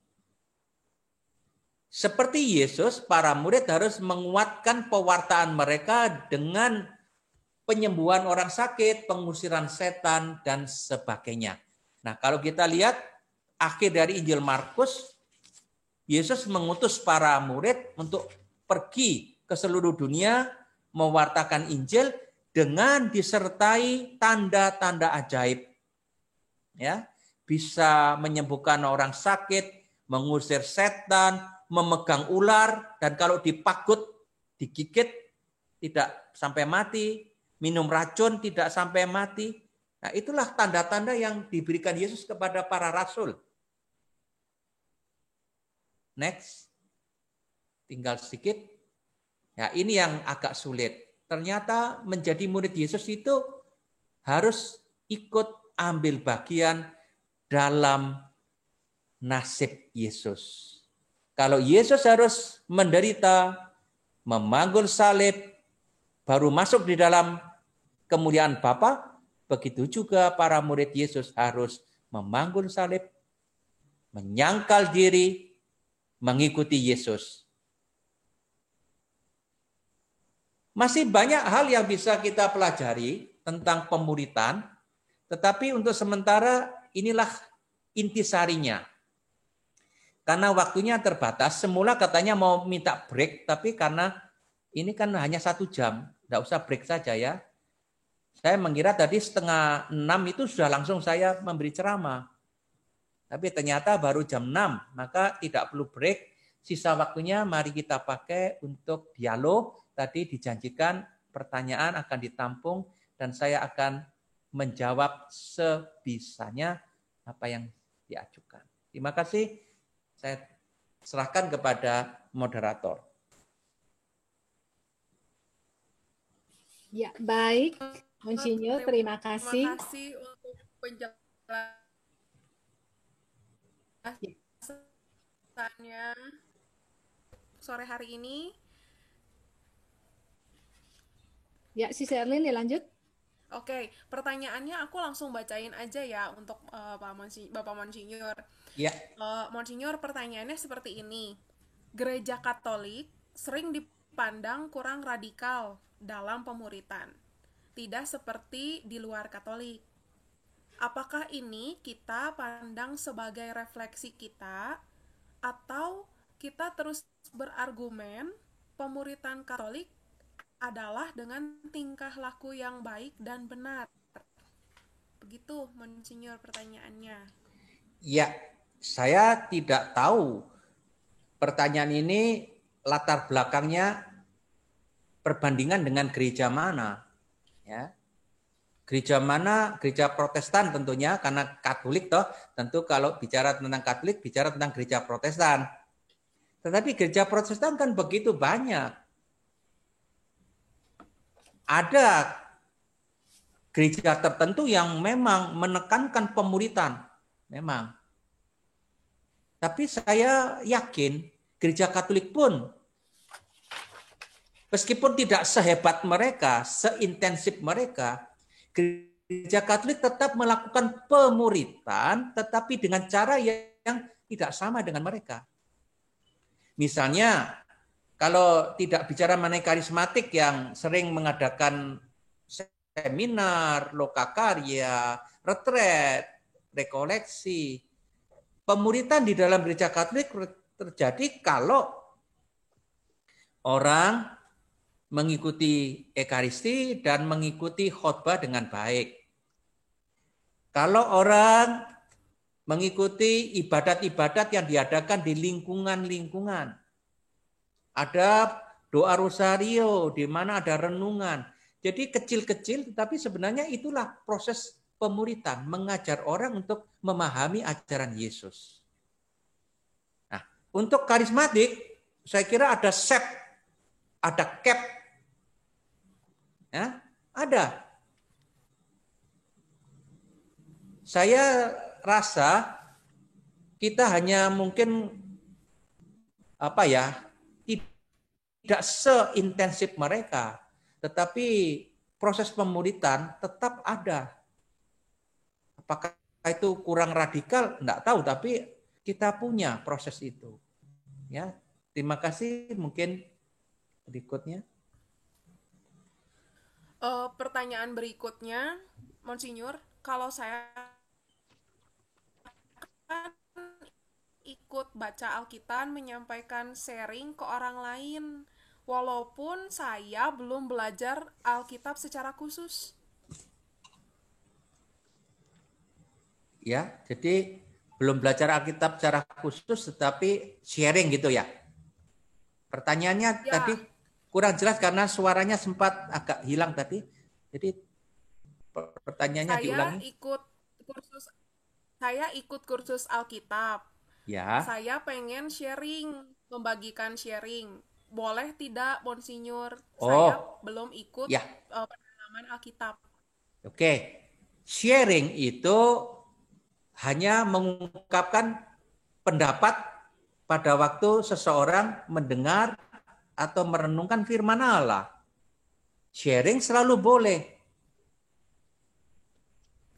Seperti Yesus, para murid harus menguatkan pewartaan mereka dengan penyembuhan orang sakit, pengusiran setan, dan sebagainya. Nah, kalau kita lihat akhir dari Injil Markus, Yesus mengutus para murid untuk pergi ke seluruh dunia, mewartakan Injil dengan disertai tanda-tanda ajaib. Ya, bisa menyembuhkan orang sakit, mengusir setan, memegang ular, dan kalau dipagut, digigit, tidak sampai mati, minum racun, tidak sampai mati. Nah, itulah tanda-tanda yang diberikan Yesus kepada para rasul. Next. Tinggal sedikit. Ya, ini yang agak sulit. Ternyata menjadi murid Yesus itu harus ikut ambil bagian dalam nasib Yesus. Kalau Yesus harus menderita, memanggul salib, baru masuk di dalam kemuliaan Bapa, begitu juga para murid Yesus harus memanggul salib, menyangkal diri, mengikuti Yesus. Masih banyak hal yang bisa kita pelajari tentang pemuritan, tetapi untuk sementara inilah intisarinya. Karena waktunya terbatas, semula katanya mau minta break, tapi karena ini kan hanya 1 jam, tidak usah break saja ya. Saya mengira tadi 5:30 itu sudah langsung saya memberi ceramah. Tapi ternyata baru jam 6, maka tidak perlu break. Sisa waktunya mari kita pakai untuk dialog. Tadi dijanjikan pertanyaan akan ditampung dan saya akan menjawab sebisanya apa yang diajukan. Terima kasih. Saya serahkan kepada moderator. Ya, baik. Monsinyur, terima kasih. Terima kasih untuk penjelasannya sore hari ini. Ya, si Sherlyn dilanjut. Oke, pertanyaannya aku langsung bacain aja ya untuk Bapak Monsinyur. Ya. Monsinyur, pertanyaannya seperti ini. Gereja Katolik sering dipandang kurang radikal dalam pemuritan, tidak seperti di luar Katolik. Apakah ini kita pandang sebagai refleksi kita, atau kita terus berargumen pemuritan Katolik adalah dengan tingkah laku yang baik dan benar? Begitu, Monsinyur, pertanyaannya. Ya, saya tidak tahu pertanyaan ini latar belakangnya perbandingan dengan gereja mana. Ya. Gereja mana? Gereja Protestan tentunya, karena Katolik toh, tentu kalau bicara tentang Katolik, bicara tentang gereja Protestan. Tetapi gereja Protestan kan begitu banyak. Ada gereja tertentu yang memang menekankan pemuritan. Memang. Tapi saya yakin gereja Katolik pun Meskipun tidak sehebat mereka, seintensif mereka, Gereja Katolik tetap melakukan pemuritan, tetapi dengan cara yang tidak sama dengan mereka. Misalnya, kalau tidak bicara mengenai karismatik yang sering mengadakan seminar, lokakarya, retret, rekoleksi, pemuritan di dalam Gereja Katolik terjadi kalau orang mengikuti Ekaristi dan mengikuti khotbah dengan baik. Kalau orang mengikuti ibadat-ibadat yang diadakan di lingkungan-lingkungan, ada doa rosario di mana ada renungan. Jadi kecil-kecil, tetapi sebenarnya itulah proses pemuritan, mengajar orang untuk memahami ajaran Yesus. Nah, untuk karismatik, saya kira ada set, ada cap. Ya, ada. Saya rasa kita hanya mungkin tidak seintensif mereka, tetapi proses pemuritan tetap ada. Apakah itu kurang radikal? Enggak tahu, tapi kita punya proses itu. Ya, terima kasih. Mungkin berikutnya. Pertanyaan berikutnya, Monsinyur, kalau saya kan ikut baca Alkitab, menyampaikan sharing ke orang lain, walaupun saya belum belajar Alkitab secara khusus. Ya, jadi belum belajar Alkitab secara khusus, tetapi sharing gitu ya. Pertanyaannya tadi kurang jelas karena suaranya sempat agak hilang tadi. Jadi pertanyaannya diulangi. Saya ikut kursus Alkitab. Ya. Saya pengen sharing, membagikan sharing. Boleh tidak, Monsinyur? Saya belum ikut pengalaman Alkitab. Oke. Sharing itu hanya mengungkapkan pendapat pada waktu seseorang mendengar atau merenungkan firman Allah. Sharing selalu boleh.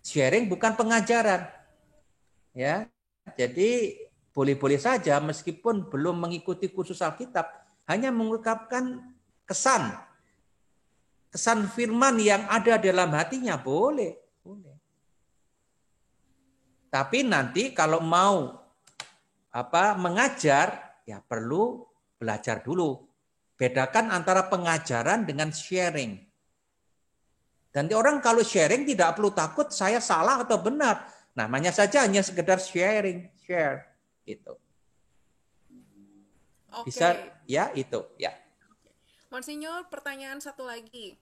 Sharing bukan pengajaran. Ya. Jadi boleh-boleh saja meskipun belum mengikuti kursus Alkitab, hanya mengungkapkan kesan firman yang ada dalam hatinya boleh. Tapi nanti kalau mau mengajar, ya perlu belajar dulu. Bedakan antara pengajaran dengan sharing. Dan orang kalau sharing tidak perlu takut saya salah atau benar. Namanya saja hanya sekedar sharing, share itu. Bisa ya itu ya. Monsinyur, pertanyaan satu lagi.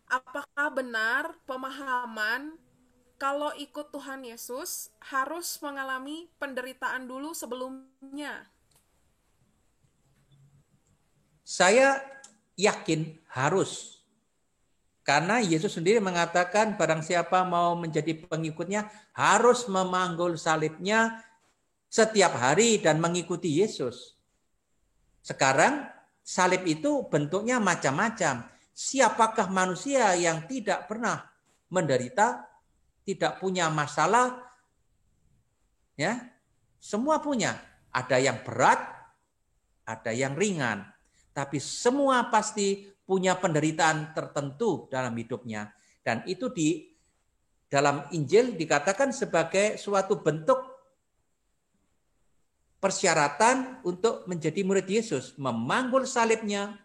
Apakah benar pemahaman kalau ikut Tuhan Yesus harus mengalami penderitaan dulu sebelumnya? Saya yakin harus. Karena Yesus sendiri mengatakan barang siapa mau menjadi pengikutnya harus memanggul salibnya setiap hari dan mengikuti Yesus. Sekarang salib itu bentuknya macam-macam. Siapakah manusia yang tidak pernah menderita, tidak punya masalah? Ya, semua punya. Ada yang berat, ada yang ringan. Tapi semua pasti punya penderitaan tertentu dalam hidupnya. Dan itu di dalam Injil dikatakan sebagai suatu bentuk persyaratan untuk menjadi murid Yesus. Memanggul salibnya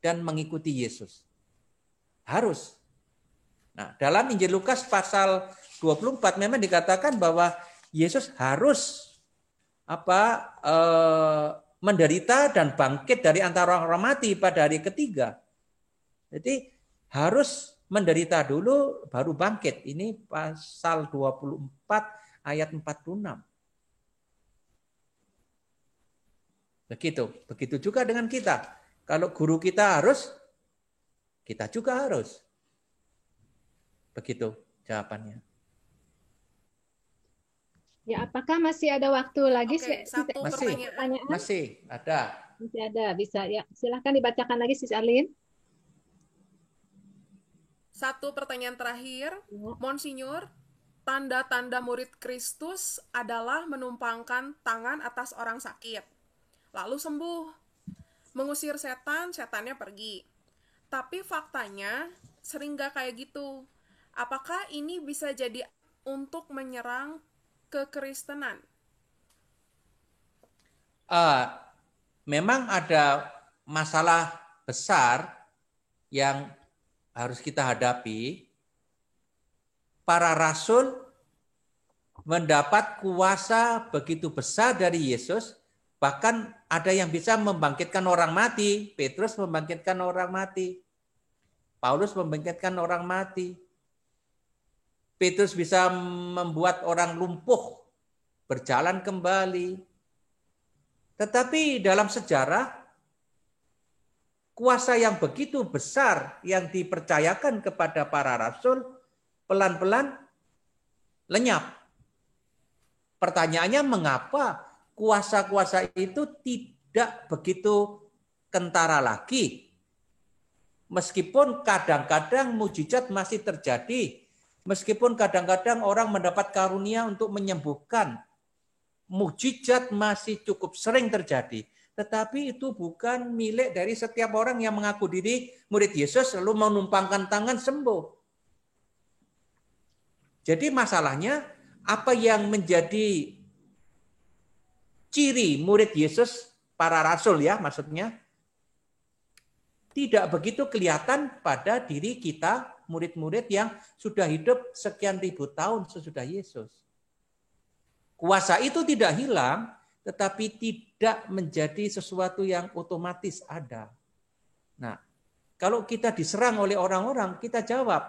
dan mengikuti Yesus. Harus. Nah, dalam Injil Lukas pasal 24 memang dikatakan bahwa Yesus harus menderita dan bangkit dari antara orang mati pada hari ketiga. Jadi harus menderita dulu baru bangkit. Ini pasal 24 ayat 46. Begitu juga dengan kita. Kalau guru kita harus, kita juga harus. Begitu jawabannya. Ya, apakah masih ada waktu lagi? Masih ada. Masih ada, bisa ya. Silahkan dibacakan lagi, Sis Arlin. Satu pertanyaan terakhir, Ya. Monsinyur, tanda-tanda murid Kristus adalah menumpangkan tangan atas orang sakit, lalu sembuh, mengusir setan, setannya pergi. Tapi faktanya sering gak kayak gitu. Apakah ini bisa jadi untuk menyerang kekristenan? Memang ada masalah besar yang harus kita hadapi. Para rasul mendapat kuasa begitu besar dari Yesus, bahkan ada yang bisa membangkitkan orang mati. Petrus membangkitkan orang mati. Paulus membangkitkan orang mati. Petrus bisa membuat orang lumpuh berjalan kembali. Tetapi dalam sejarah, kuasa yang begitu besar yang dipercayakan kepada para rasul pelan-pelan lenyap. Pertanyaannya, mengapa kuasa-kuasa itu tidak begitu kentara lagi? Meskipun kadang-kadang mujizat masih terjadi, meskipun kadang-kadang orang mendapat karunia untuk menyembuhkan, mujizat masih cukup sering terjadi. Tetapi itu bukan milik dari setiap orang yang mengaku diri murid Yesus lalu menumpangkan tangan sembuh. Jadi masalahnya, apa yang menjadi ciri murid Yesus, para rasul ya maksudnya, tidak begitu kelihatan pada diri kita, murid-murid yang sudah hidup sekian ribu tahun sesudah Yesus. Kuasa itu tidak hilang, tetapi tidak menjadi sesuatu yang otomatis ada. Nah, kalau kita diserang oleh orang-orang, kita jawab,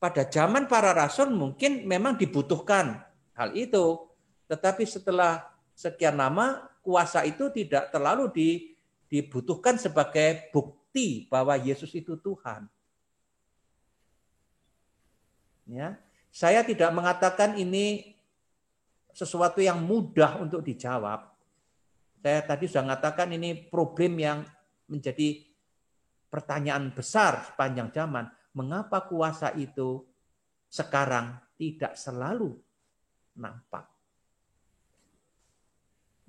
pada zaman para rasul mungkin memang dibutuhkan hal itu. Tetapi setelah sekian lama, kuasa itu tidak terlalu dibutuhkan sebagai bukti bahwa Yesus itu Tuhan. Ya, saya tidak mengatakan ini sesuatu yang mudah untuk dijawab. Saya tadi sudah mengatakan ini problem yang menjadi pertanyaan besar sepanjang zaman. Mengapa kuasa itu sekarang tidak selalu nampak?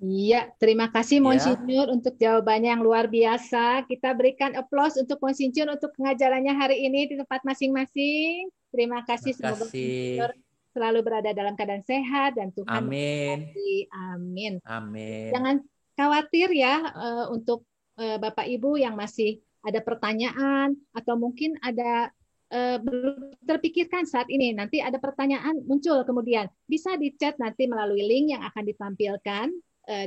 Iya, terima kasih Monsinyur untuk jawabannya yang luar biasa. Kita berikan aplaus untuk Monsinyur untuk pengajarannya hari ini di tempat masing-masing. Terima kasih, semoga Monsinyur selalu berada dalam keadaan sehat dan Tuhan memberkati. Amin. Amin. Jangan khawatir ya untuk Bapak Ibu yang masih ada pertanyaan atau mungkin ada belum terpikirkan saat ini. Nanti ada pertanyaan muncul kemudian. Bisa di chat nanti melalui link yang akan ditampilkan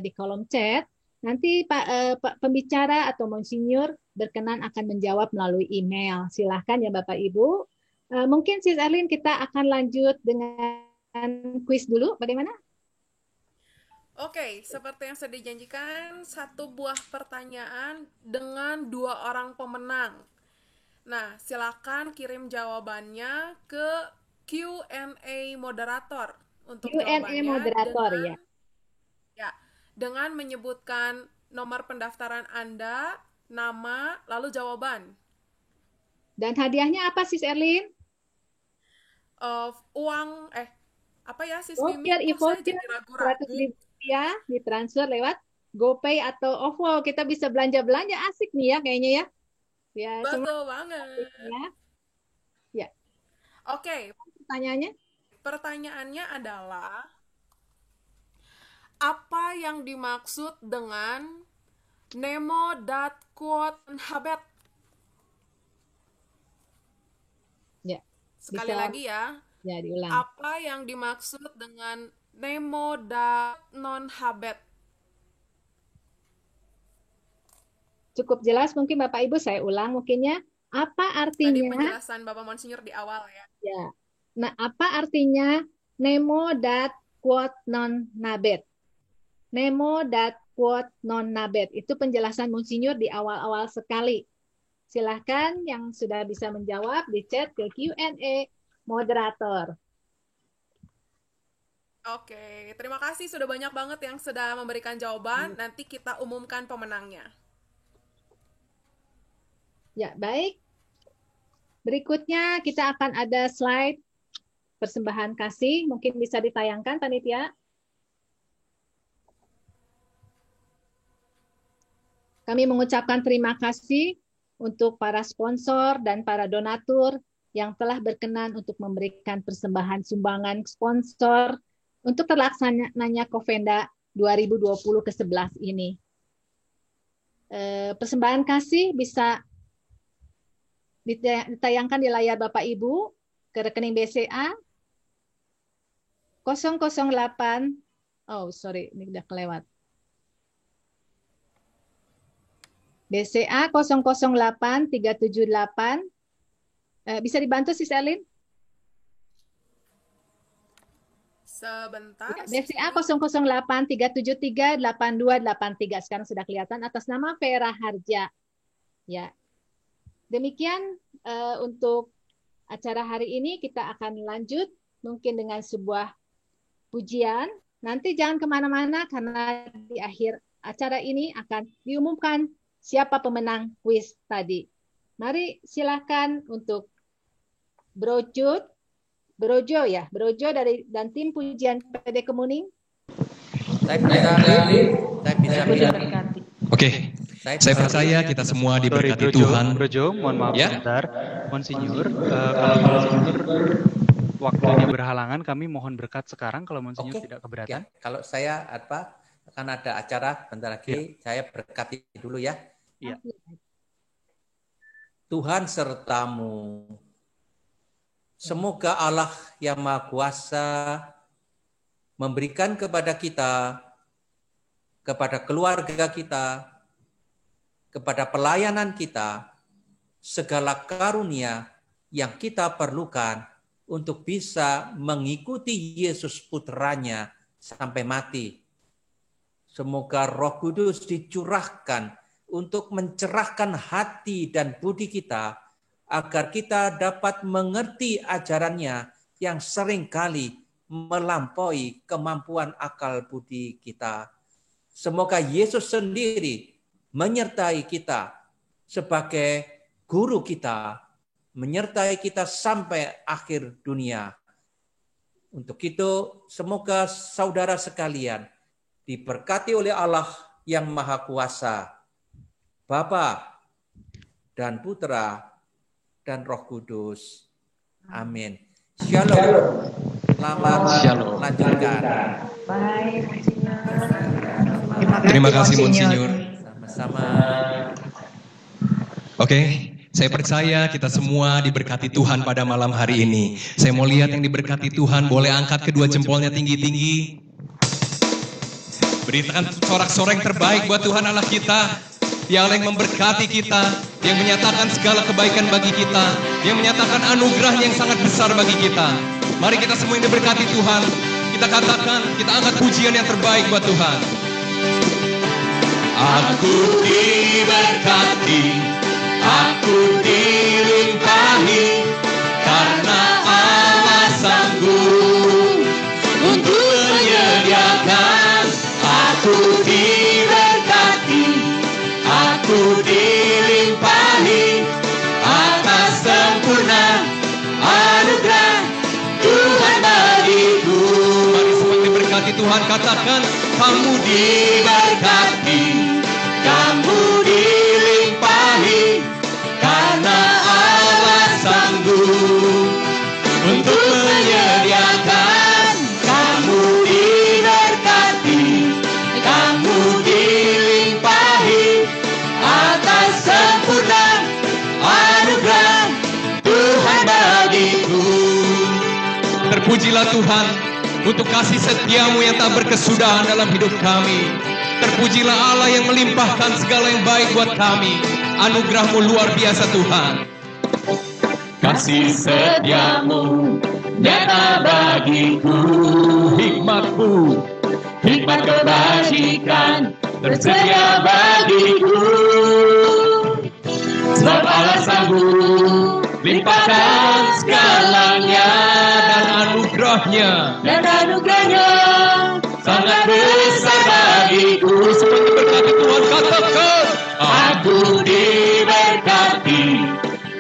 di kolom chat. Nanti Pak pembicara atau Monsinyur berkenan akan menjawab melalui email. Silahkan ya Bapak Ibu. Mungkin Sis Erlin kita akan lanjut dengan kuis dulu. Bagaimana? Oke, seperti yang sudah dijanjikan, satu buah pertanyaan dengan 2 orang pemenang. Nah, silakan kirim jawabannya ke Q&A moderator untuk Q&A moderator dengan, dengan menyebutkan nomor pendaftaran Anda, nama, lalu jawaban. Dan hadiahnya apa Sis Erlin? Uang apa ya Sis Mimi? Saya jadi ragu-ragu. 100.000 rupiah ditransfer lewat GoPay atau OVO. Kita bisa belanja-belanja, asik nih ya kayaknya ya. Ya, betul banget. Ya. Oke. Pertanyaannya adalah, apa yang dimaksud dengan Nemo dat quod habet? Ya. Sekali lagi ya. Ya, diulang. Apa yang dimaksud dengan Nemo dat non habet? Cukup jelas mungkin Bapak Ibu, saya ulang mungkinnya. Apa artinya? Tadi penjelasan Bapak Monsinyur di awal ya. Ya. Nah, apa artinya Nemo dat quod non habet? Nemo dat quod non habet. Itu penjelasan Monsinyur di awal-awal sekali. Silahkan yang sudah bisa menjawab di chat ke Q&A moderator. Oke, terima kasih sudah banyak banget yang sudah memberikan jawaban. Nanti kita umumkan pemenangnya. Ya, baik. Berikutnya kita akan ada slide persembahan kasih. Mungkin bisa ditayangkan, panitia. Kami mengucapkan terima kasih untuk para sponsor dan para donatur yang telah berkenan untuk memberikan persembahan sumbangan sponsor untuk terlaksananya Kovenda 2020 ke-11 ini. Persembahan kasih bisa ditayangkan di layar Bapak Ibu ke rekening BCA 008, ini udah kelewat. BCA 008 378. Bisa dibantu Sis Elin? Sebentar. BCA 008 373 8283. Sekarang sudah kelihatan atas nama Vera Harja. Ya. Demikian untuk acara hari ini. Kita akan lanjut mungkin dengan sebuah pujian. Nanti jangan kemana-mana karena di akhir acara ini akan diumumkan siapa pemenang kuis tadi. Mari silakan untuk Brojo dan tim pujian PD Kemuning. Saya bisa. Oke. Saya percaya kita semua diberkati Tuhan. Brojo, mohon maaf sebentar. Monsinyur, kalau Monsinyur waktunya berhalangan, kami mohon berkat sekarang kalau Monsinyur tidak keberatan. Ya, kalau saya akan ada acara bentar lagi, saya berkati dulu ya. Ya. Tuhan sertamu. Semoga Allah yang Maha Kuasa memberikan kepada kita, kepada keluarga kita, kepada pelayanan kita, segala karunia yang kita perlukan untuk bisa mengikuti Yesus putranya sampai mati. Semoga Roh Kudus dicurahkan untuk mencerahkan hati dan budi kita, agar kita dapat mengerti ajarannya yang seringkali melampaui kemampuan akal budi kita. Semoga Yesus sendiri menyertai kita sebagai guru kita, menyertai kita sampai akhir dunia. Untuk itu, semoga saudara sekalian diberkati oleh Allah yang Maha Kuasa, Bapa dan Putra dan Roh Kudus. Amin. Shalom. Selamat lanjutkan. Baik, Terima kasih Monsinyur. Sama-sama. Oke, saya percaya kita semua diberkati Tuhan pada malam hari ini. Saya mau lihat yang diberkati Tuhan, boleh angkat kedua jempolnya tinggi-tinggi. Berikan sorak-sorai yang terbaik buat Tuhan Allah kita. Yang memberkati kita, yang menyatakan segala kebaikan bagi kita, yang menyatakan anugerahnya yang sangat besar bagi kita. Mari kita semua yang diberkati Tuhan, kita katakan, kita angkat pujian yang terbaik buat Tuhan. Aku diberkati, aku dilimpahi, karena Allah sanggup untuk menyediakan. Aku diberkati, aku dilimpahi atas sempurna anugerah Tuhan bagiku. Mari semua diberkati Tuhan, katakan, kamu diberkati, kamu dilimpahi, karena Allah sanggup untuk menyediakan. Kamu diberkati, kamu dilimpahi atas sempurna anugerah Tuhan bagiku. Terpujilah Tuhan untuk kasih setiamu yang tak berkesudahan dalam hidup kami. Terpujilah Allah yang melimpahkan segala yang baik buat kami. Anugerahmu luar biasa Tuhan. Kasih setiamu nyata bagiku, hikmatmu, hikmat kebajikan tersedia bagiku. Sebab Allah sanggup limpahkan segalanya, dan anugerahnya sangat besar bagiku. Seperti berkati Tuhan, katakan, aku diberkati,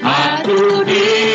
aku diberkati.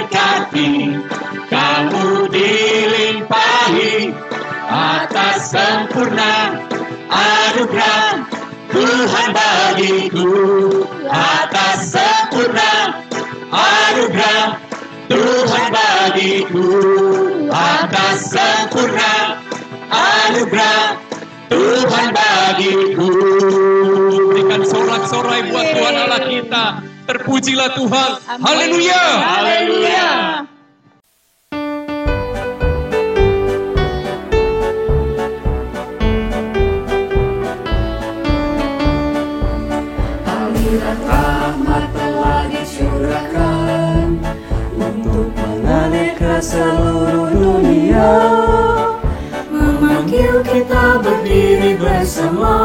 diberkati, kamu dilimpahi atas sempurna anugerah Tuhan bagiku, atas sempurna anugerah Tuhan bagiku, atas sempurna anugerah Tuhan bagiku. Berikan sorak-sorai buat Tuhan Allah kita. Terpujilah Tuhan. Haleluya. Haleluya. Aliran rahmat telah dicurahkan untuk mengalir ke seluruh dunia, memanggil kita berdiri bersama